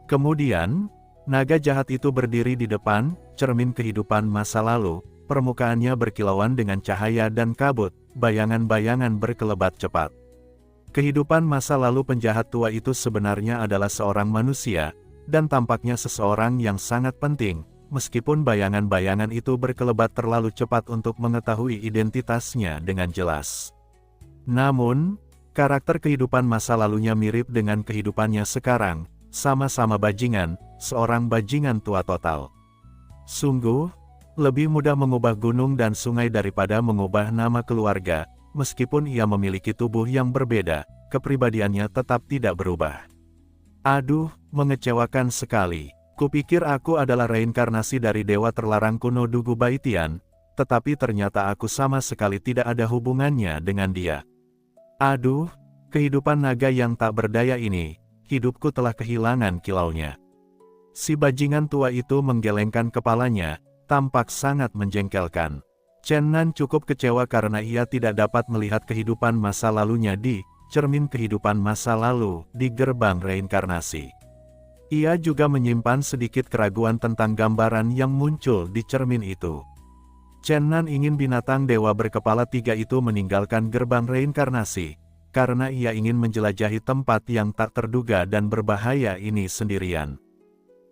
Kemudian, naga jahat itu berdiri di depan cermin kehidupan masa lalu, permukaannya berkilauan dengan cahaya dan kabut, bayangan-bayangan berkelebat cepat. Kehidupan masa lalu penjahat tua itu sebenarnya adalah seorang manusia, dan tampaknya seseorang yang sangat penting, meskipun bayangan-bayangan itu berkelebat terlalu cepat untuk mengetahui identitasnya dengan jelas. Namun, karakter kehidupan masa lalunya mirip dengan kehidupannya sekarang, sama-sama bajingan, seorang bajingan tua total. Sungguh, lebih mudah mengubah gunung dan sungai daripada mengubah nama keluarga. Meskipun ia memiliki tubuh yang berbeda, kepribadiannya tetap tidak berubah. Aduh, mengecewakan sekali. Kupikir aku adalah reinkarnasi dari dewa terlarang kuno Dugu Baitian, tetapi ternyata aku sama sekali tidak ada hubungannya dengan dia. Aduh, kehidupan naga yang tak berdaya ini, hidupku telah kehilangan kilaunya. Si bajingan tua itu menggelengkan kepalanya, tampak sangat menjengkelkan. Chen Nan cukup kecewa karena ia tidak dapat melihat kehidupan masa lalunya di cermin kehidupan masa lalu di gerbang reinkarnasi. Ia juga menyimpan sedikit keraguan tentang gambaran yang muncul di cermin itu. Chen Nan ingin binatang dewa berkepala 3 itu meninggalkan gerbang reinkarnasi, karena ia ingin menjelajahi tempat yang tak terduga dan berbahaya ini sendirian.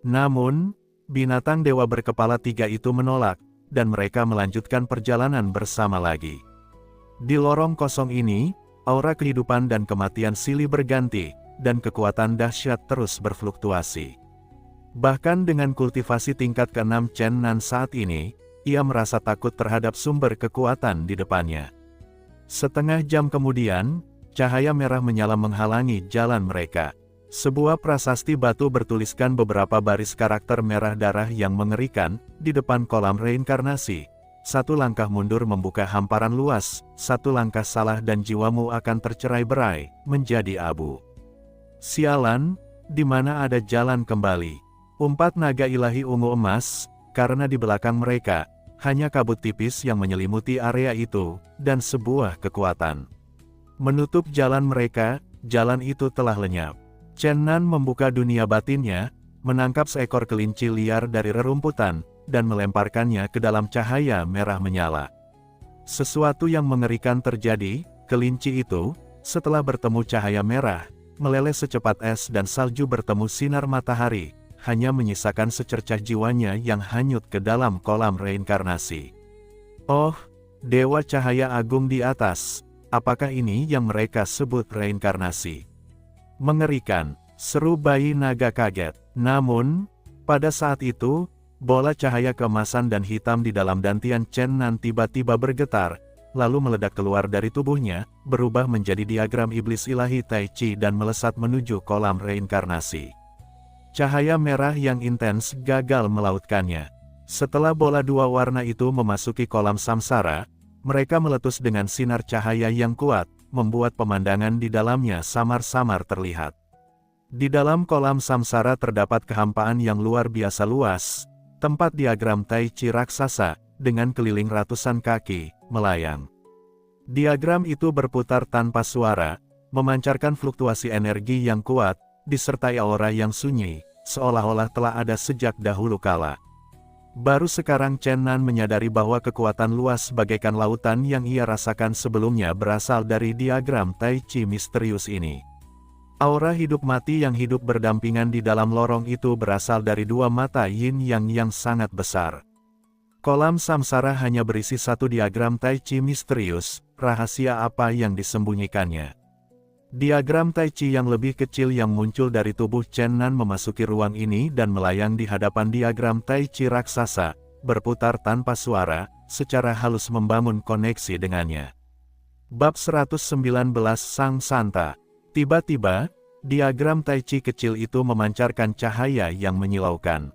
Namun, binatang dewa berkepala 3 itu menolak, dan mereka melanjutkan perjalanan bersama lagi. Di lorong kosong ini, aura kehidupan dan kematian silih berganti, dan kekuatan dahsyat terus berfluktuasi. Bahkan dengan kultivasi tingkat ke-6 Chen Nan saat ini, ia merasa takut terhadap sumber kekuatan di depannya. Setengah jam kemudian, cahaya merah menyala menghalangi jalan mereka. Sebuah prasasti batu bertuliskan beberapa baris karakter merah darah yang mengerikan, di depan kolam reinkarnasi. Satu langkah mundur membuka hamparan luas, satu langkah salah dan jiwamu akan tercerai-berai, menjadi abu. Sialan, di mana ada jalan kembali? Umpat naga ilahi ungu emas, karena di belakang mereka, hanya kabut tipis yang menyelimuti area itu, dan sebuah kekuatan menutup jalan mereka. Jalan itu telah lenyap. Chen Nan membuka dunia batinnya, menangkap seekor kelinci liar dari rerumputan, dan melemparkannya ke dalam cahaya merah menyala. Sesuatu yang mengerikan terjadi. Kelinci itu, setelah bertemu cahaya merah, meleleh secepat es dan salju bertemu sinar matahari, hanya menyisakan secercah jiwanya yang hanyut ke dalam kolam reinkarnasi. Oh, Dewa Cahaya Agung di atas, apakah ini yang mereka sebut reinkarnasi? Mengerikan, seru bayi naga kaget. Namun, pada saat itu, bola cahaya keemasan dan hitam di dalam dantian Chen Nan tiba-tiba bergetar, lalu meledak keluar dari tubuhnya, berubah menjadi diagram iblis ilahi Tai Chi dan melesat menuju kolam reinkarnasi. Cahaya merah yang intens gagal melautkannya. Setelah bola dua warna itu memasuki kolam samsara, mereka meletus dengan sinar cahaya yang kuat, membuat pemandangan di dalamnya samar-samar terlihat. Di dalam kolam samsara terdapat kehampaan yang luar biasa luas, tempat diagram Tai Chi raksasa, dengan keliling ratusan kaki, melayang. Diagram itu berputar tanpa suara, memancarkan fluktuasi energi yang kuat, disertai aura yang sunyi, seolah-olah telah ada sejak dahulu kala. Baru sekarang Chen Nan menyadari bahwa kekuatan luas bagaikan lautan yang ia rasakan sebelumnya berasal dari diagram Tai Chi misterius ini. Aura hidup mati yang hidup berdampingan di dalam lorong itu berasal dari dua mata yin yang sangat besar. Kolam samsara hanya berisi satu diagram Tai Chi misterius, rahasia apa yang disembunyikannya? Diagram Tai Chi yang lebih kecil yang muncul dari tubuh Chen Nan memasuki ruang ini dan melayang di hadapan diagram Tai Chi raksasa, berputar tanpa suara, secara halus membangun koneksi dengannya. Bab 119 Sang Santa. Tiba-tiba, diagram Tai Chi kecil itu memancarkan cahaya yang menyilaukan.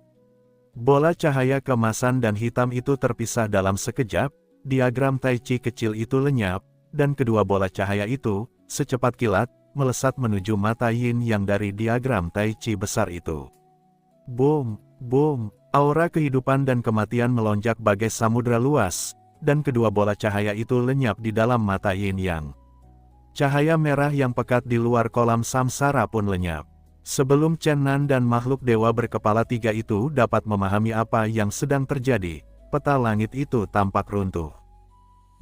Bola cahaya keemasan dan hitam itu terpisah dalam sekejap, diagram Tai Chi kecil itu lenyap, dan kedua bola cahaya itu, secepat kilat, melesat menuju mata yin yang dari diagram Tai Chi besar itu. Boom, boom, aura kehidupan dan kematian melonjak bagai samudra luas, dan kedua bola cahaya itu lenyap di dalam mata yin yang. Cahaya merah yang pekat di luar kolam samsara pun lenyap. Sebelum Chen Nan dan makhluk dewa berkepala tiga itu dapat memahami apa yang sedang terjadi, peta langit itu tampak runtuh.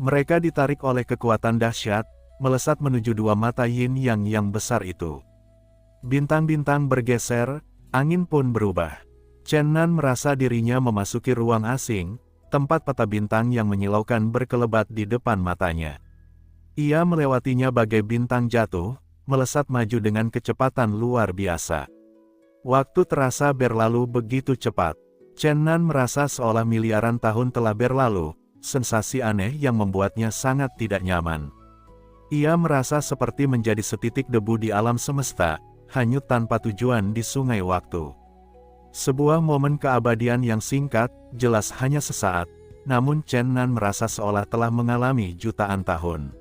Mereka ditarik oleh kekuatan dahsyat, melesat menuju dua mata yin yang besar itu. Bintang-bintang bergeser, angin pun berubah. Chen Nan merasa dirinya memasuki ruang asing, tempat peta bintang yang menyilaukan berkelebat di depan matanya. Ia melewatinya bagai bintang jatuh, melesat maju dengan kecepatan luar biasa. Waktu terasa berlalu begitu cepat. Chen Nan merasa seolah miliaran tahun telah berlalu, sensasi aneh yang membuatnya sangat tidak nyaman. Ia merasa seperti menjadi setitik debu di alam semesta, hanyut tanpa tujuan di sungai waktu. Sebuah momen keabadian yang singkat, jelas hanya sesaat, namun Chen Nan merasa seolah telah mengalami jutaan tahun.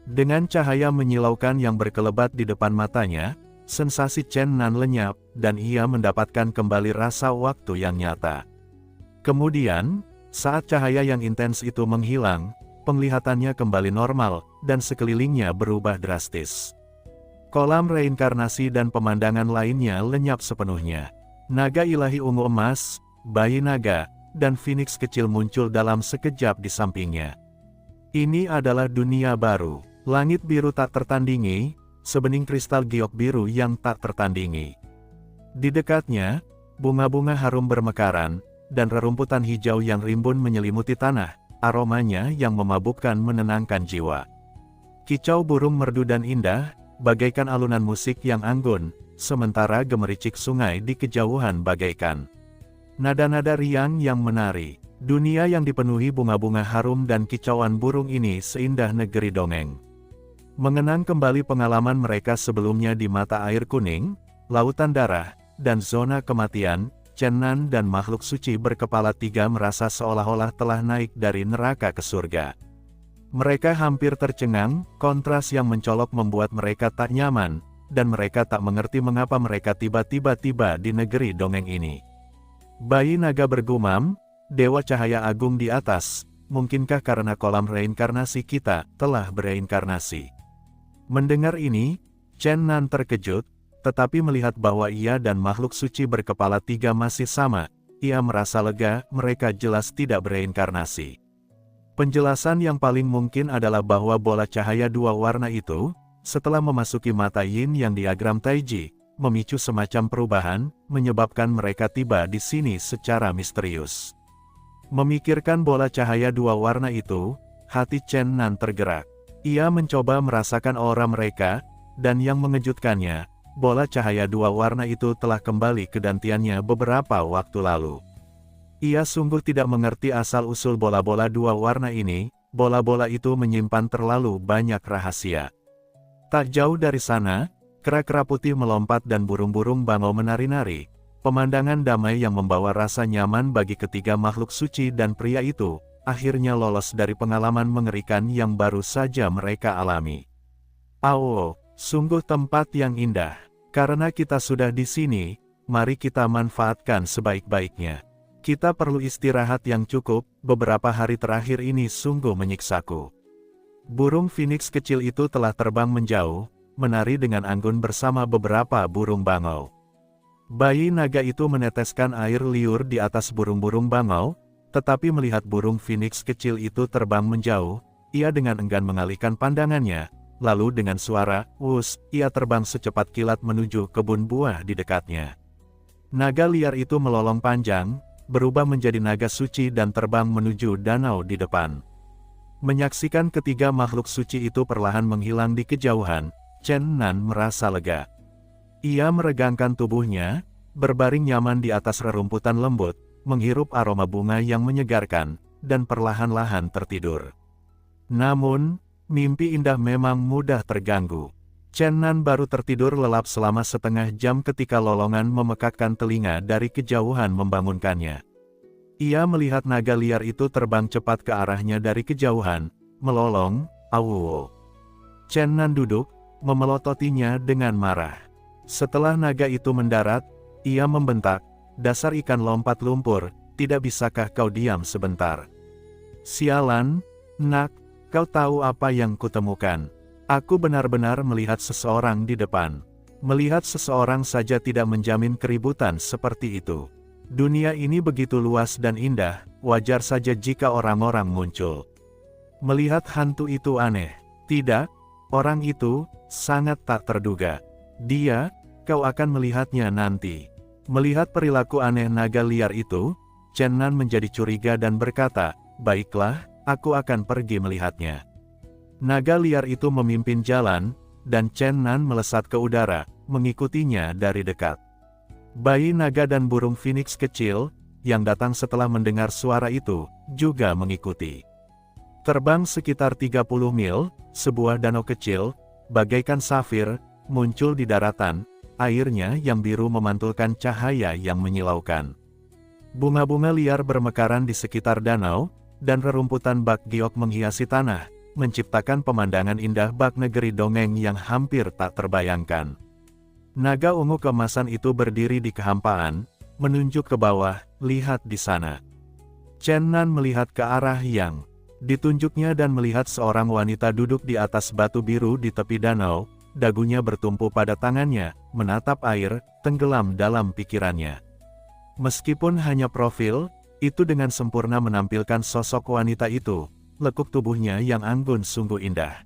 Dengan cahaya menyilaukan yang berkelebat di depan matanya, sensasi Chen Nan lenyap, dan ia mendapatkan kembali rasa waktu yang nyata. Kemudian, saat cahaya yang intens itu menghilang, penglihatannya kembali normal, dan sekelilingnya berubah drastis. Kolam reinkarnasi dan pemandangan lainnya lenyap sepenuhnya. Naga ilahi ungu emas, bayi naga, dan phoenix kecil muncul dalam sekejap di sampingnya. Ini adalah dunia baru. Langit biru tak tertandingi, sebening kristal giok biru yang tak tertandingi. Di dekatnya, bunga-bunga harum bermekaran, dan rerumputan hijau yang rimbun menyelimuti tanah, aromanya yang memabukkan menenangkan jiwa. Kicau burung merdu dan indah, bagaikan alunan musik yang anggun, sementara gemericik sungai di kejauhan bagaikan Nada-nada riang yang menari. Dunia yang dipenuhi bunga-bunga harum dan kicauan burung ini seindah negeri dongeng. Mengenang kembali pengalaman mereka sebelumnya di mata air kuning, lautan darah, dan zona kematian, Chen Nan dan makhluk suci berkepala 3 merasa seolah-olah telah naik dari neraka ke surga. Mereka hampir tercengang, kontras yang mencolok membuat mereka tak nyaman, dan mereka tak mengerti mengapa mereka tiba-tiba tiba di negeri dongeng ini. Bayi naga bergumam, Dewa Cahaya Agung di atas, mungkinkah karena kolam reinkarnasi kita telah bereinkarnasi? Mendengar ini, Chen Nan terkejut, tetapi melihat bahwa ia dan makhluk suci berkepala 3 masih sama, ia merasa lega, mereka jelas tidak bereinkarnasi. Penjelasan yang paling mungkin adalah bahwa bola cahaya 2 warna itu, setelah memasuki mata Yin yang diagram Taiji, memicu semacam perubahan, menyebabkan mereka tiba di sini secara misterius. Memikirkan bola cahaya 2 warna itu, hati Chen Nan tergerak. Ia mencoba merasakan aura mereka, dan yang mengejutkannya, bola cahaya 2 warna itu telah kembali ke dantiannya beberapa waktu lalu. Ia sungguh tidak mengerti asal-usul bola-bola 2 warna ini, bola-bola itu menyimpan terlalu banyak rahasia. Tak jauh dari sana, kera-kera putih melompat dan burung-burung bangau menari-nari. Pemandangan damai yang membawa rasa nyaman bagi ketiga makhluk suci dan pria itu, akhirnya lolos dari pengalaman mengerikan yang baru saja mereka alami. "Oh, sungguh tempat yang indah. Karena kita sudah di sini, mari kita manfaatkan sebaik-baiknya. Kita perlu istirahat yang cukup, beberapa hari terakhir ini sungguh menyiksaku." Burung phoenix kecil itu telah terbang menjauh, menari dengan anggun bersama beberapa burung bangau. Bayi naga itu meneteskan air liur di atas burung-burung bangau, tetapi melihat burung phoenix kecil itu terbang menjauh, ia dengan enggan mengalihkan pandangannya, lalu dengan suara, "Wus," ia terbang secepat kilat menuju kebun buah di dekatnya. Naga liar itu melolong panjang, berubah menjadi naga suci dan terbang menuju danau di depan. Menyaksikan ketiga makhluk suci itu perlahan menghilang di kejauhan, Chen Nan merasa lega. Ia meregangkan tubuhnya, berbaring nyaman di atas rerumputan lembut, menghirup aroma bunga yang menyegarkan, dan perlahan-lahan tertidur. Namun, mimpi indah memang mudah terganggu. Chen Nan baru tertidur lelap selama setengah jam ketika lolongan memekakkan telinga dari kejauhan membangunkannya. Ia melihat naga liar itu terbang cepat ke arahnya dari kejauhan, melolong, "Awuo." Chen Nan duduk, memelototinya dengan marah. Setelah naga itu mendarat, ia membentak, "Dasar ikan lompat lumpur, tidak bisakah kau diam sebentar?" "Sialan, nak, kau tahu apa yang kutemukan? Aku benar-benar melihat seseorang di depan." Melihat seseorang saja tidak menjamin keributan seperti itu. Dunia ini begitu luas dan indah, wajar saja jika orang-orang muncul. Melihat hantu itu aneh. Tidak, orang itu sangat tak terduga. Dia, kau akan melihatnya nanti. Melihat perilaku aneh naga liar itu, Chen Nan menjadi curiga dan berkata, "Baiklah, aku akan pergi melihatnya." Naga liar itu memimpin jalan, dan Chen Nan melesat ke udara, mengikutinya dari dekat. Bayi naga dan burung phoenix kecil, yang datang setelah mendengar suara itu, juga mengikuti. Terbang sekitar 30 mil, sebuah danau kecil, bagaikan safir, muncul di daratan, airnya yang biru memantulkan cahaya yang menyilaukan. Bunga-bunga liar bermekaran di sekitar danau, dan rerumputan bak giok menghiasi tanah, menciptakan pemandangan indah bak negeri dongeng yang hampir tak terbayangkan. Naga ungu keemasan itu berdiri di kehampaan, menunjuk ke bawah, "Lihat di sana." Chen Nan melihat ke arah yang ditunjuknya dan melihat seorang wanita duduk di atas batu biru di tepi danau, dagunya bertumpu pada tangannya, menatap air, tenggelam dalam pikirannya. Meskipun hanya profil, itu dengan sempurna menampilkan sosok wanita itu, lekuk tubuhnya yang anggun sungguh indah.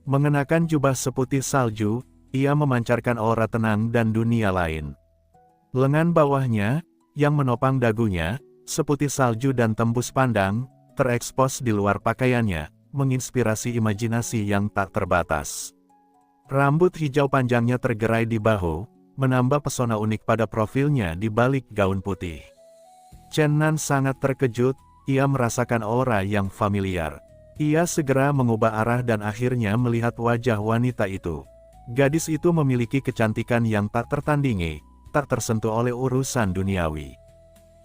Mengenakan jubah seputih salju, ia memancarkan aura tenang dan dunia lain. Lengan bawahnya, yang menopang dagunya, seputih salju dan tembus pandang, terekspos di luar pakaiannya, menginspirasi imajinasi yang tak terbatas. Rambut hijau panjangnya tergerai di bahu, menambah pesona unik pada profilnya di balik gaun putih. Chen Nan sangat terkejut, ia merasakan aura yang familiar. Ia segera mengubah arah dan akhirnya melihat wajah wanita itu. Gadis itu memiliki kecantikan yang tak tertandingi, tak tersentuh oleh urusan duniawi.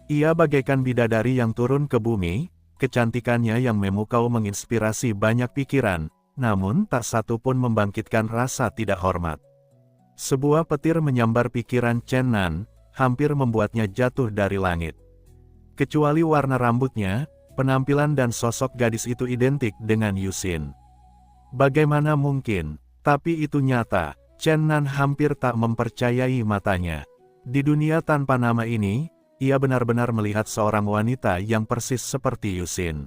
Ia bagaikan bidadari yang turun ke bumi, kecantikannya yang memukau menginspirasi banyak pikiran, namun tak satu pun membangkitkan rasa tidak hormat. Sebuah petir menyambar pikiran Chen Nan, hampir membuatnya jatuh dari langit. Kecuali warna rambutnya, penampilan dan sosok gadis itu identik dengan Yusin. Bagaimana mungkin? Tapi itu nyata, Chen Nan hampir tak mempercayai matanya. Di dunia tanpa nama ini, ia benar-benar melihat seorang wanita yang persis seperti Yusin.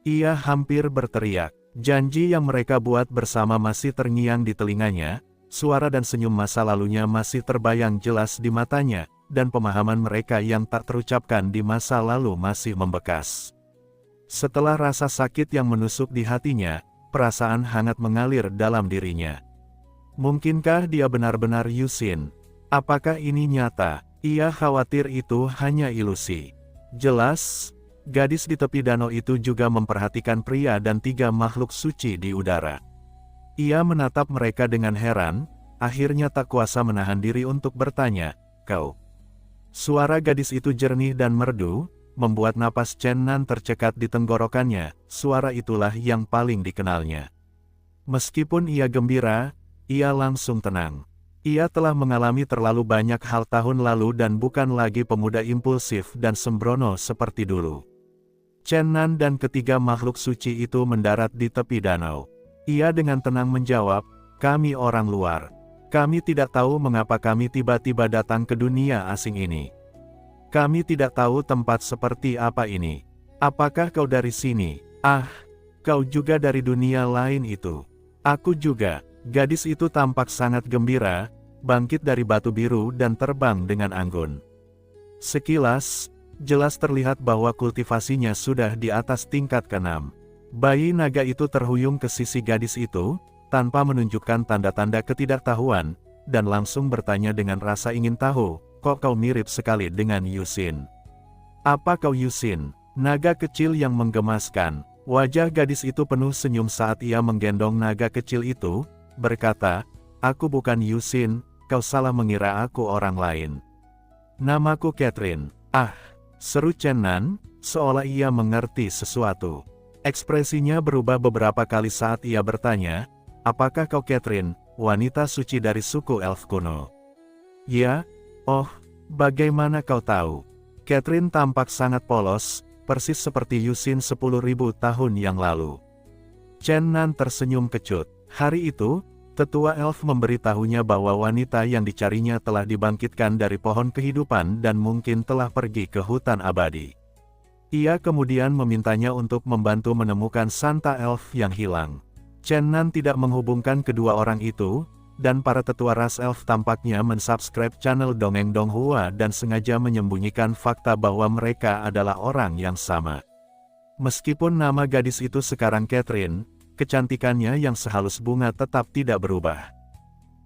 Ia hampir berteriak. Janji yang mereka buat bersama masih terngiang di telinganya, suara dan senyum masa lalunya masih terbayang jelas di matanya, dan pemahaman mereka yang tak terucapkan di masa lalu masih membekas. Setelah rasa sakit yang menusuk di hatinya, perasaan hangat mengalir dalam dirinya. Mungkinkah dia benar-benar Yusin? Apakah ini nyata? Ia khawatir itu hanya ilusi. Jelas, gadis di tepi danau itu juga memperhatikan pria dan 3 makhluk suci di udara. Ia menatap mereka dengan heran, akhirnya tak kuasa menahan diri untuk bertanya, "Kau?" Suara gadis itu jernih dan merdu, membuat napas Chen Nan tercekat di tenggorokannya. Suara itulah yang paling dikenalnya. Meskipun ia gembira, ia langsung tenang. Ia telah mengalami terlalu banyak hal tahun lalu dan bukan lagi pemuda impulsif dan sembrono seperti dulu. Chen Nan dan ketiga makhluk suci itu mendarat di tepi danau. Ia dengan tenang menjawab, "Kami orang luar. Kami tidak tahu mengapa kami tiba-tiba datang ke dunia asing ini. Kami tidak tahu tempat seperti apa ini. Apakah kau dari sini? Ah, kau juga dari dunia lain itu." "Aku juga." Gadis itu tampak sangat gembira, bangkit dari batu biru dan terbang dengan anggun. Sekilas, jelas terlihat bahwa kultivasinya sudah di atas tingkat ke-6. Bayi naga itu terhuyung ke sisi gadis itu, tanpa menunjukkan tanda-tanda ketidaktahuan, dan langsung bertanya dengan rasa ingin tahu, "Kok kau mirip sekali dengan Yusin?" "Apa kau Yusin?" Naga kecil yang menggemaskan. Wajah gadis itu penuh senyum saat ia menggendong naga kecil itu, berkata, "Aku bukan Yusin, kau salah mengira aku orang lain. Namaku Catherine." "Ah," seru Chen Nan, seolah ia mengerti sesuatu. Ekspresinya berubah beberapa kali saat ia bertanya, "Apakah kau Catherine, wanita suci dari suku elf kuno?" "Ya." "Oh, bagaimana kau tahu?" Catherine tampak sangat polos, persis seperti Yusin 10.000 tahun yang lalu. Chen Nan tersenyum kecut. Hari itu, tetua elf memberitahunya bahwa wanita yang dicarinya telah dibangkitkan dari pohon kehidupan dan mungkin telah pergi ke hutan abadi. Ia kemudian memintanya untuk membantu menemukan Santa Elf yang hilang. Chen Nan tidak menghubungkan kedua orang itu, dan para tetua ras elf tampaknya mensubscribe channel Dongeng Donghua dan sengaja menyembunyikan fakta bahwa mereka adalah orang yang sama. Meskipun nama gadis itu sekarang Catherine, kecantikannya yang sehalus bunga tetap tidak berubah.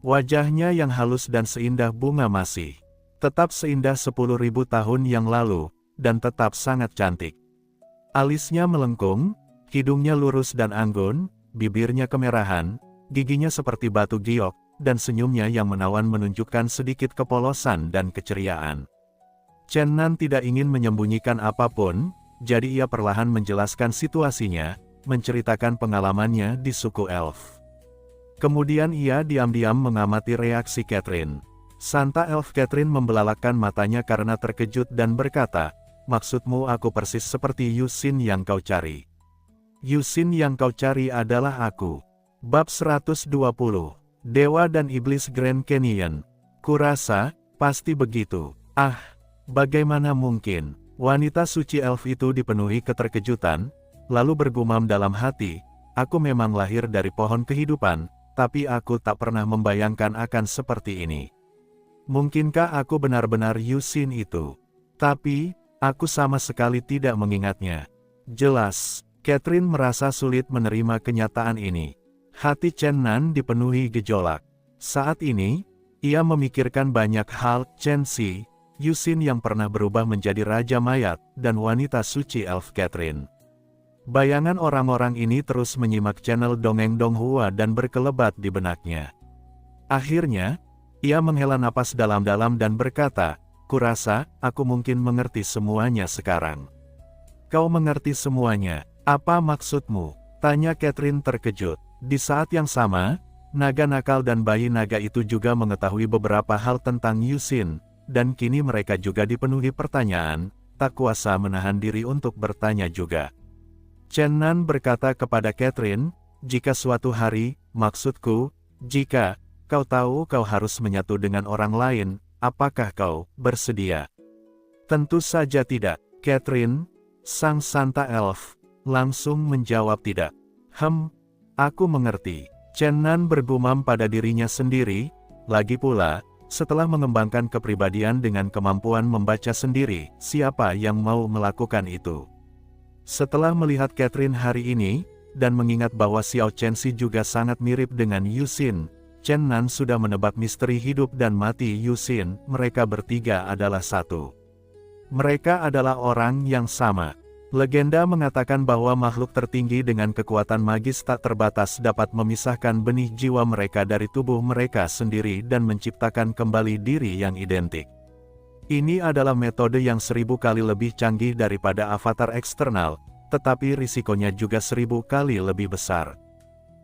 Wajahnya yang halus dan seindah bunga masih tetap seindah 10.000 tahun yang lalu, dan tetap sangat cantik. Alisnya melengkung, hidungnya lurus dan anggun, bibirnya kemerahan, giginya seperti batu giok, dan senyumnya yang menawan menunjukkan sedikit kepolosan dan keceriaan. Chen Nan tidak ingin menyembunyikan apapun, jadi ia perlahan menjelaskan situasinya, menceritakan pengalamannya di suku elf. Kemudian ia diam-diam mengamati reaksi Catherine. Santa Elf Catherine membelalakkan matanya karena terkejut dan berkata, "Maksudmu aku persis seperti Yusin yang kau cari?" "Yusin yang kau cari adalah aku." Bab 120. Dewa dan Iblis Grand Canyon. Kurasa, pasti begitu. Ah, bagaimana mungkin? Wanita suci elf itu dipenuhi keterkejutan, lalu bergumam dalam hati, "Aku memang lahir dari pohon kehidupan, tapi aku tak pernah membayangkan akan seperti ini. Mungkinkah aku benar-benar Yusin itu? Tapi, aku sama sekali tidak mengingatnya." Jelas, Catherine merasa sulit menerima kenyataan ini. Hati Chen Nan dipenuhi gejolak. Saat ini, ia memikirkan banyak hal. Chen Xi, Yusin yang pernah berubah menjadi Raja Mayat, dan wanita suci elf Catherine. Bayangan orang-orang ini terus menyimak channel Dongeng Donghua dan berkelebat di benaknya. Akhirnya, ia menghela napas dalam-dalam dan berkata, "Kurasa, aku mungkin mengerti semuanya sekarang." "Kau mengerti semuanya? Apa maksudmu?" tanya Catherine terkejut. Di saat yang sama, naga nakal dan bayi naga itu juga mengetahui beberapa hal tentang Yusin, dan kini mereka juga dipenuhi pertanyaan, tak kuasa menahan diri untuk bertanya juga. Chen Nan berkata kepada Catherine, "Jika suatu hari, maksudku, jika kau tahu kau harus menyatu dengan orang lain, apakah kau bersedia?" "Tentu saja tidak." Catherine, sang Santa Elf, langsung menjawab tidak. Aku mengerti." Chen Nan bergumam pada dirinya sendiri, lagi pula, setelah mengembangkan kepribadian dengan kemampuan membaca sendiri, siapa yang mau melakukan itu? Setelah melihat Catherine hari ini, dan mengingat bahwa Xiao Chenxi juga sangat mirip dengan Yusin, Chen Nan sudah menebak misteri hidup dan mati Yusin, mereka bertiga adalah satu. Mereka adalah orang yang sama. Legenda mengatakan bahwa makhluk tertinggi dengan kekuatan magis tak terbatas dapat memisahkan benih jiwa mereka dari tubuh mereka sendiri dan menciptakan kembali diri yang identik. Ini adalah metode yang 1000 kali lebih canggih daripada avatar eksternal, tetapi risikonya juga 1000 kali lebih besar.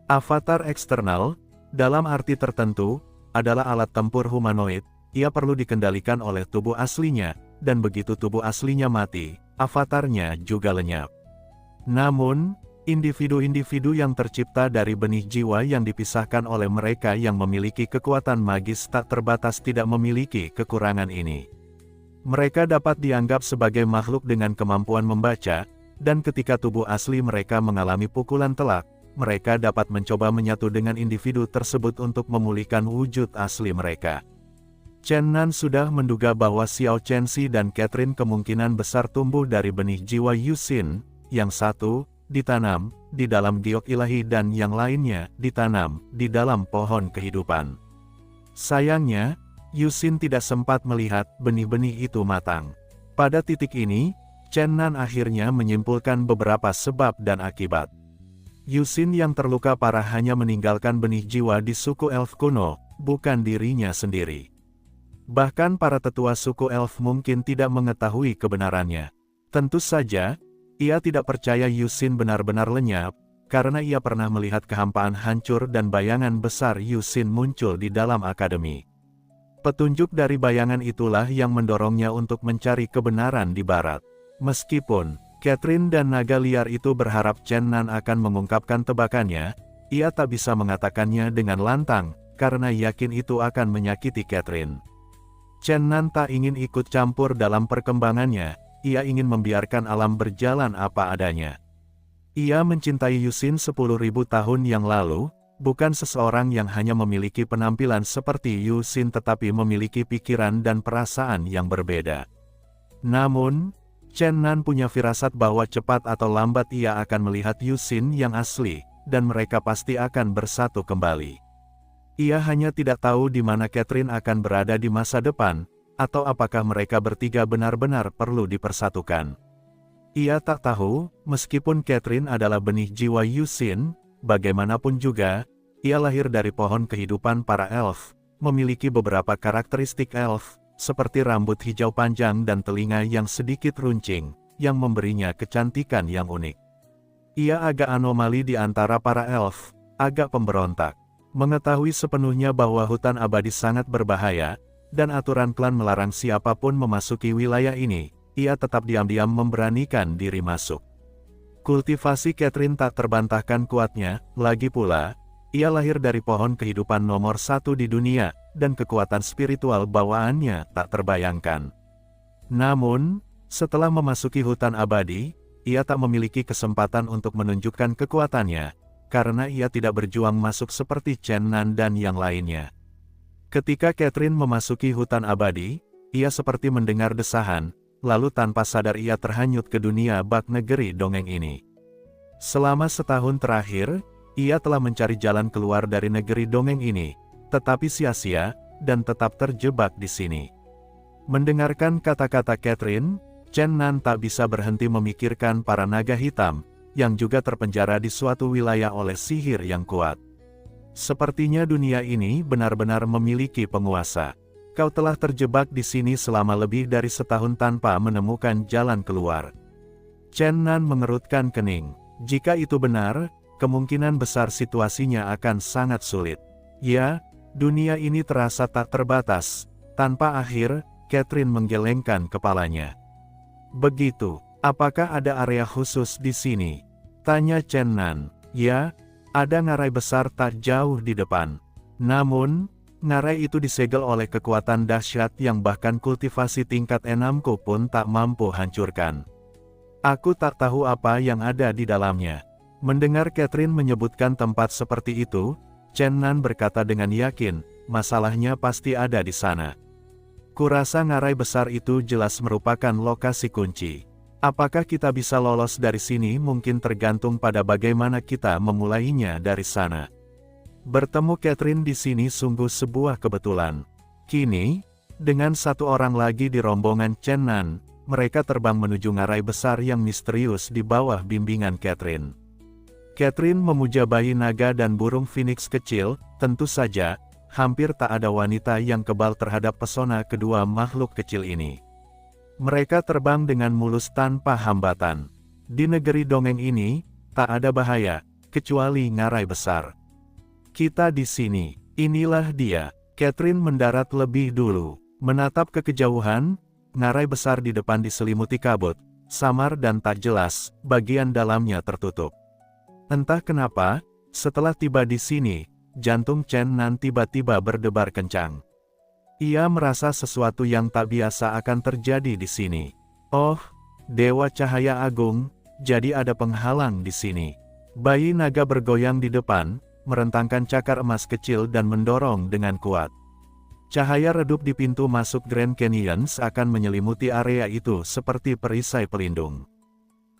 Avatar eksternal, dalam arti tertentu, adalah alat tempur humanoid, ia perlu dikendalikan oleh tubuh aslinya, dan begitu tubuh aslinya mati, avatarnya juga lenyap. Namun, individu-individu yang tercipta dari benih jiwa yang dipisahkan oleh mereka yang memiliki kekuatan magis tak terbatas tidak memiliki kekurangan ini. Mereka dapat dianggap sebagai makhluk dengan kemampuan membaca, dan ketika tubuh asli mereka mengalami pukulan telak, mereka dapat mencoba menyatu dengan individu tersebut untuk memulihkan wujud asli mereka. Chen Nan sudah menduga bahwa Xiao Chenxi dan Catherine kemungkinan besar tumbuh dari benih jiwa Yusin, yang satu ditanam di dalam giok ilahi dan yang lainnya ditanam di dalam pohon kehidupan. Sayangnya, Yusin tidak sempat melihat benih-benih itu matang. Pada titik ini, Chen Nan akhirnya menyimpulkan beberapa sebab dan akibat. Yusin yang terluka parah hanya meninggalkan benih jiwa di suku elf kuno, bukan dirinya sendiri. Bahkan para tetua suku elf mungkin tidak mengetahui kebenarannya. Tentu saja, ia tidak percaya Yusin benar-benar lenyap, karena ia pernah melihat kehampaan hancur dan bayangan besar Yusin muncul di dalam akademi. Petunjuk dari bayangan itulah yang mendorongnya untuk mencari kebenaran di barat. Meskipun Catherine dan naga liar itu berharap Chen Nan akan mengungkapkan tebakannya, ia tak bisa mengatakannya dengan lantang, karena yakin itu akan menyakiti Catherine. Chen Nan tak ingin ikut campur dalam perkembangannya, ia ingin membiarkan alam berjalan apa adanya. Ia mencintai Yusin 10.000 tahun yang lalu, bukan seseorang yang hanya memiliki penampilan seperti Yusin tetapi memiliki pikiran dan perasaan yang berbeda. Namun, Chen Nan punya firasat bahwa cepat atau lambat ia akan melihat Yusin yang asli, dan mereka pasti akan bersatu kembali. Ia hanya tidak tahu di mana Catherine akan berada di masa depan, atau apakah mereka bertiga benar-benar perlu dipersatukan. Ia tak tahu, meskipun Catherine adalah benih jiwa Yusin, bagaimanapun juga, ia lahir dari pohon kehidupan para elf, memiliki beberapa karakteristik elf, seperti rambut hijau panjang dan telinga yang sedikit runcing, yang memberinya kecantikan yang unik. Ia agak anomali di antara para elf, agak pemberontak. Mengetahui sepenuhnya bahwa hutan abadi sangat berbahaya, dan aturan klan melarang siapapun memasuki wilayah ini, ia tetap diam-diam memberanikan diri masuk. Kultivasi Catherine tak terbantahkan kuatnya, lagi pula, ia lahir dari pohon kehidupan nomor 1 di dunia, dan kekuatan spiritual bawaannya tak terbayangkan. Namun, setelah memasuki hutan abadi, ia tak memiliki kesempatan untuk menunjukkan kekuatannya, karena ia tidak berjuang masuk seperti Chen Nan dan yang lainnya. Ketika Catherine memasuki hutan abadi, ia seperti mendengar desahan, lalu tanpa sadar ia terhanyut ke dunia bak negeri dongeng ini. Selama setahun terakhir, ia telah mencari jalan keluar dari negeri dongeng ini, tetapi sia-sia, dan tetap terjebak di sini. Mendengarkan kata-kata Catherine, Chen Nan tak bisa berhenti memikirkan para naga hitam, yang juga terpenjara di suatu wilayah oleh sihir yang kuat. Sepertinya dunia ini benar-benar memiliki penguasa. Kau telah terjebak di sini selama lebih dari setahun tanpa menemukan jalan keluar. Chen Nan mengerutkan kening. Jika itu benar, kemungkinan besar situasinya akan sangat sulit. Ya, dunia ini terasa tak terbatas. Tanpa akhir, Catherine menggelengkan kepalanya. Begitu, apakah ada area khusus di sini? Tanya Chen Nan. Ya, ada ngarai besar tak jauh di depan. Namun, ngarai itu disegel oleh kekuatan dahsyat yang bahkan kultivasi tingkat 6-ku pun tak mampu hancurkan. Aku tak tahu apa yang ada di dalamnya. Mendengar Catherine menyebutkan tempat seperti itu, Chen Nan berkata dengan yakin, masalahnya pasti ada di sana. Kurasa ngarai besar itu jelas merupakan lokasi kunci. Apakah kita bisa lolos dari sini mungkin tergantung pada bagaimana kita memulainya dari sana. Bertemu Catherine di sini sungguh sebuah kebetulan. Kini, dengan satu orang lagi di rombongan Chen Nan, mereka terbang menuju ngarai besar yang misterius di bawah bimbingan Catherine. Catherine memuja bayi naga dan burung phoenix kecil, tentu saja, hampir tak ada wanita yang kebal terhadap pesona kedua makhluk kecil ini. Mereka terbang dengan mulus tanpa hambatan. Di negeri dongeng ini, tak ada bahaya, kecuali ngarai besar. Kita di sini, inilah dia. Catherine mendarat lebih dulu, menatap ke kejauhan, ngarai besar di depan diselimuti kabut, samar dan tak jelas, bagian dalamnya tertutup. Entah kenapa, setelah tiba di sini, jantung Chen Nan tiba-tiba berdebar kencang. Ia merasa sesuatu yang tak biasa akan terjadi di sini. Oh, Dewa Cahaya Agung, jadi ada penghalang di sini. Bayi naga bergoyang di depan, merentangkan cakar emas kecil dan mendorong dengan kuat. Cahaya redup di pintu masuk Grand Canyon akan menyelimuti area itu seperti perisai pelindung.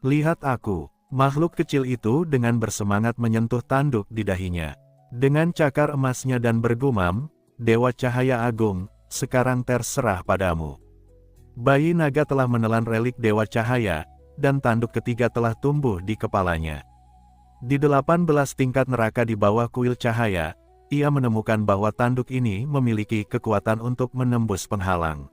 Lihat aku, makhluk kecil itu dengan bersemangat menyentuh tanduk di dahinya. Dengan cakar emasnya dan bergumam, Dewa Cahaya Agung, sekarang terserah padamu. Bayi naga telah menelan relik Dewa Cahaya, dan tanduk ketiga telah tumbuh di kepalanya. Di 18 tingkat neraka di bawah kuil cahaya, ia menemukan bahwa tanduk ini memiliki kekuatan untuk menembus penghalang.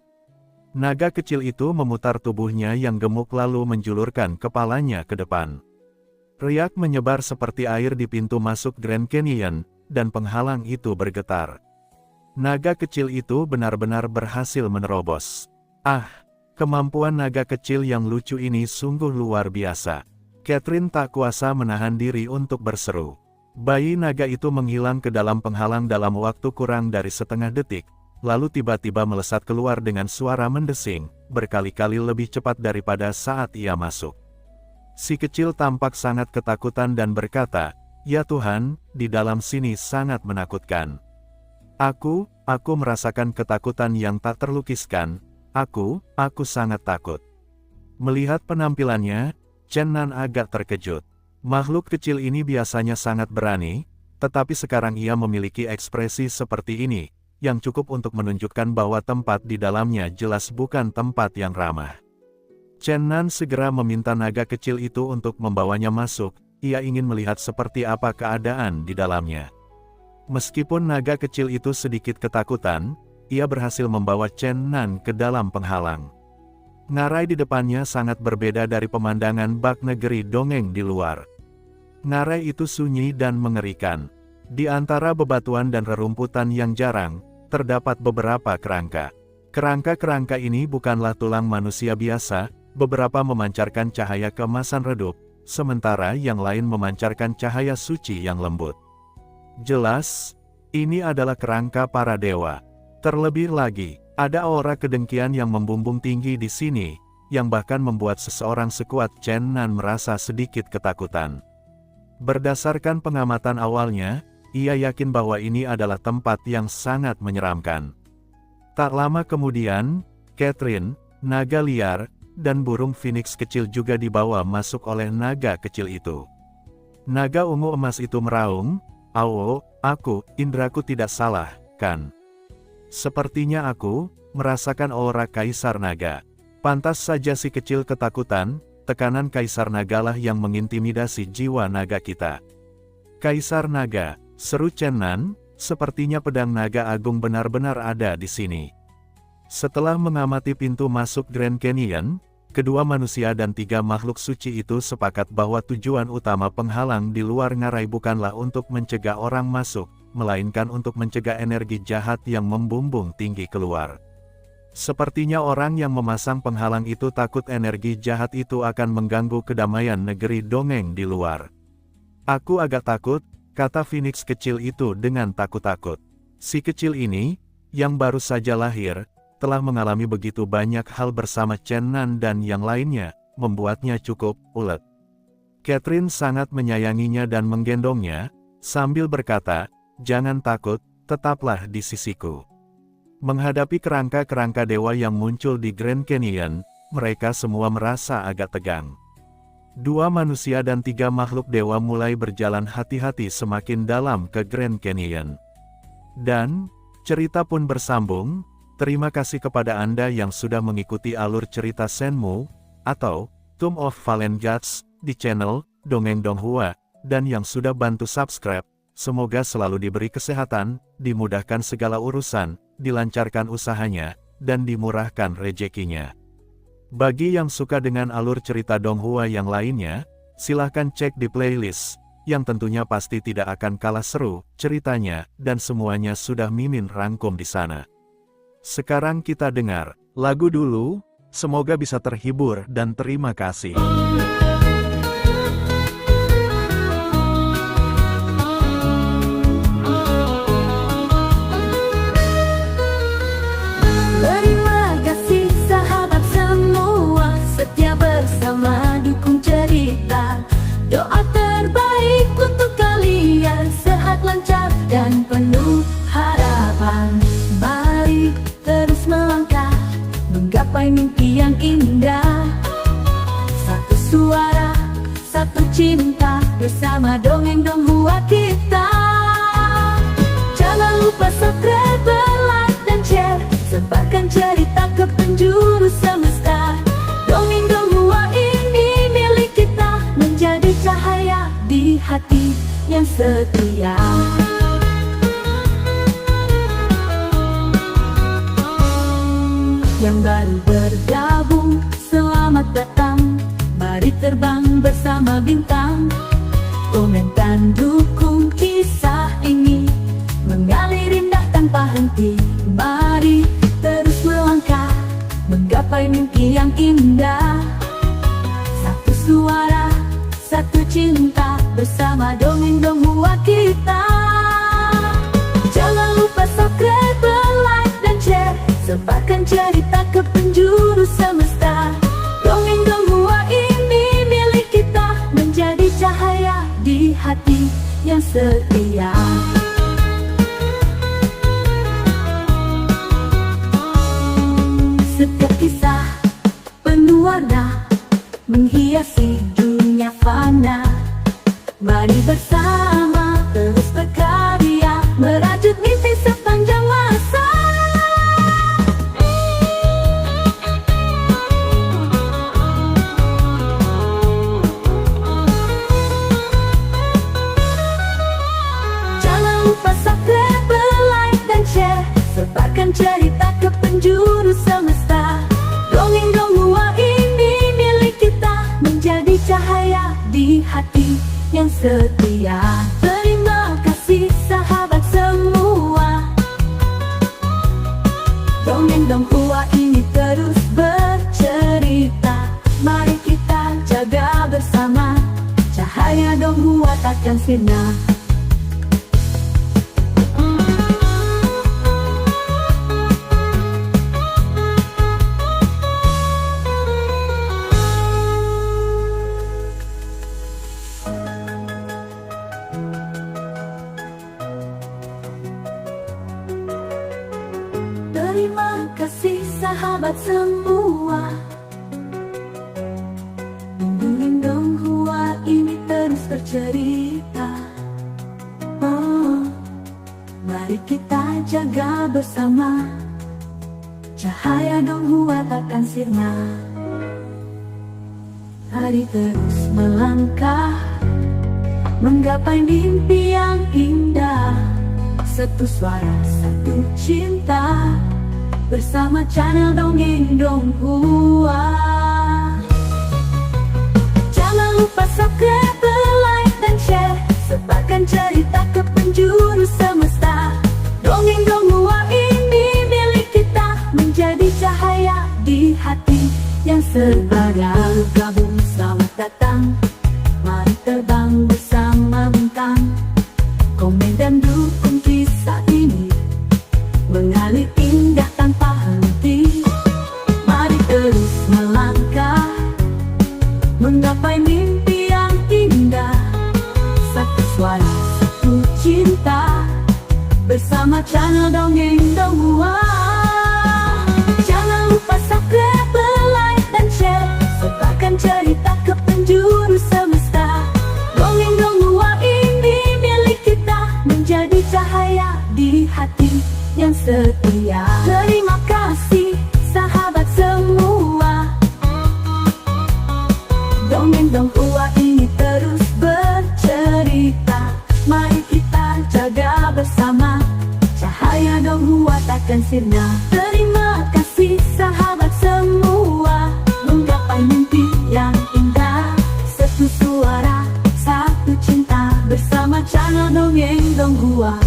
Naga kecil itu memutar tubuhnya yang gemuk lalu menjulurkan kepalanya ke depan. Riak menyebar seperti air di pintu masuk Grand Canyon, dan penghalang itu bergetar. Naga kecil itu benar-benar berhasil menerobos. Ah, kemampuan naga kecil yang lucu ini sungguh luar biasa. Catherine tak kuasa menahan diri untuk berseru. Bayi naga itu menghilang ke dalam penghalang dalam waktu kurang dari setengah detik, lalu tiba-tiba melesat keluar dengan suara mendesing, berkali-kali lebih cepat daripada saat ia masuk. Si kecil tampak sangat ketakutan dan berkata, "Ya Tuhan, di dalam sini sangat menakutkan. Aku merasakan ketakutan yang tak terlukiskan. Aku sangat takut." Melihat penampilannya, Chen Nan agak terkejut. Makhluk kecil ini biasanya sangat berani, tetapi sekarang ia memiliki ekspresi seperti ini, yang cukup untuk menunjukkan bahwa tempat di dalamnya jelas bukan tempat yang ramah. Chen Nan segera meminta naga kecil itu untuk membawanya masuk, ia ingin melihat seperti apa keadaan di dalamnya. Meskipun naga kecil itu sedikit ketakutan, ia berhasil membawa Chen Nan ke dalam penghalang. Ngarai di depannya sangat berbeda dari pemandangan bak negeri dongeng di luar. Ngarai itu sunyi dan mengerikan. Di antara bebatuan dan rerumputan yang jarang, terdapat beberapa kerangka. Kerangka-kerangka ini bukanlah tulang manusia biasa, beberapa memancarkan cahaya keemasan redup, sementara yang lain memancarkan cahaya suci yang lembut. Jelas, ini adalah kerangka para dewa. Terlebih lagi, ada aura kedengkian yang membumbung tinggi di sini, yang bahkan membuat seseorang sekuat Chen Nan merasa sedikit ketakutan. Berdasarkan pengamatan awalnya, ia yakin bahwa ini adalah tempat yang sangat menyeramkan. Tak lama kemudian, Catherine, naga liar, dan burung phoenix kecil juga dibawa masuk oleh naga kecil itu. Naga ungu emas itu meraung, "Awo, indraku tidak salah, kan? Sepertinya aku, merasakan aura Kaisar Naga. Pantas saja si kecil ketakutan, tekanan Kaisar Naga lah yang mengintimidasi jiwa naga kita. Kaisar Naga, seru Chen Nan, sepertinya pedang naga agung benar-benar ada di sini. Setelah mengamati pintu masuk Grand Canyon, kedua manusia dan 3 makhluk suci itu sepakat bahwa tujuan utama penghalang di luar ngarai bukanlah untuk mencegah orang masuk, melainkan untuk mencegah energi jahat yang membumbung tinggi keluar. Sepertinya orang yang memasang penghalang itu takut energi jahat itu akan mengganggu kedamaian negeri dongeng di luar. Aku agak takut, kata Phoenix kecil itu dengan takut-takut. Si kecil ini, yang baru saja lahir, telah mengalami begitu banyak hal bersama Chen Nan dan yang lainnya, membuatnya cukup ulet. Catherine sangat menyayanginya dan menggendongnya, sambil berkata, "Jangan takut, tetaplah di sisiku." Menghadapi kerangka-kerangka dewa yang muncul di Grand Canyon, mereka semua merasa agak tegang. 2 manusia dan 3 makhluk dewa mulai berjalan hati-hati semakin dalam ke Grand Canyon. Dan, cerita pun bersambung. Terima kasih kepada Anda yang sudah mengikuti alur cerita Shenmue, atau Tomb of Fallen Gods, di channel Dongeng Donghua, dan yang sudah bantu subscribe. Semoga selalu diberi kesehatan, dimudahkan segala urusan, dilancarkan usahanya, dan dimurahkan rezekinya. Bagi yang suka dengan alur cerita Donghua yang lainnya, silahkan cek di playlist, yang tentunya pasti tidak akan kalah seru ceritanya, dan semuanya sudah Mimin rangkum di sana. Sekarang kita dengar lagu dulu, semoga bisa terhibur dan terima kasih. Terima kasih sahabat semua, setia bersama dukung cerita. Doa terbaik untuk kalian, sehat lancar dan penuh harapan. Mari terus melangkah, menggapai mimpi yang indah. Satu suara, satu cinta, bersama Dongeng Donghua kita. Jangan lupa subscribe, like, dan share, sebarkan cerita ke penjuru semesta. Dongeng Donghua ini milik kita, menjadi cahaya di hati yang setia. Yang baru bergabung, selamat datang. Mari terbang bersama bintang. Komen dukung kisah ini, mengalir indah tanpa henti. Mari terus melangkah, menggapai mimpi yang indah. Satu suara, satu cinta, bersama Dongeng Donghua kita. Jangan lupa subscribe, like, dan share, sebarkan cerita ke penjuru semesta. Dongeng Donghua ini milik kita, menjadi cahaya di hati yang setia. Setiap kisah penuh warna, menghiasi dunia fana. Mari bersama terus berkarya, merajut mimpi sepanjang masa. Jangan lupa subscribe, like, dan share, sebarkan cerita ke penjuru semesta. Dongeng Donghua ini milik kita, menjadi cahaya di hati yang setia. Terima kasih sahabat semua. Dongeng Donghua ini terus bercerita. Mari kita jaga bersama, cahaya Donghua takkan sirna. Terima kasih sahabat semua. Dongeng Donghua ini terus bercerita. Oh, mari kita jaga bersama, cahaya Donghua takkan sirna. Hari terus melangkah menggapai mimpi yang indah. Satu suara, satu cinta, bersama channel Dongeng Donghua. Jangan lupa subscribe, like, dan share, sebarkan cerita ke penjuru semesta. Dongeng Donghua ini milik kita, menjadi cahaya di hati yang sebarang. Gabung, selamat datang, mari terbang bersama bintang. Komen dan dukung kisah ini, mengalir indah tanpa henti. Mari terus melangkah menggapai mimpi yang indah. Satu suara, satu cinta, bersama channel Dongeng Donghua. Jangan lupa subscribe, like, dan share, sebarkan cerita ke penjuru semesta. Dongeng Donghua ini milik kita, menjadi cahaya di hati yang setia. Terima kasih sahabat semua. Dongeng Donghua ini terus bercerita, mari kita jaga bersama, cahaya Donghua takkan sirna. Terima kasih sahabat semua, menggapai mimpi yang indah. Satu suara, satu cinta, bersama channel Dongeng Donghua.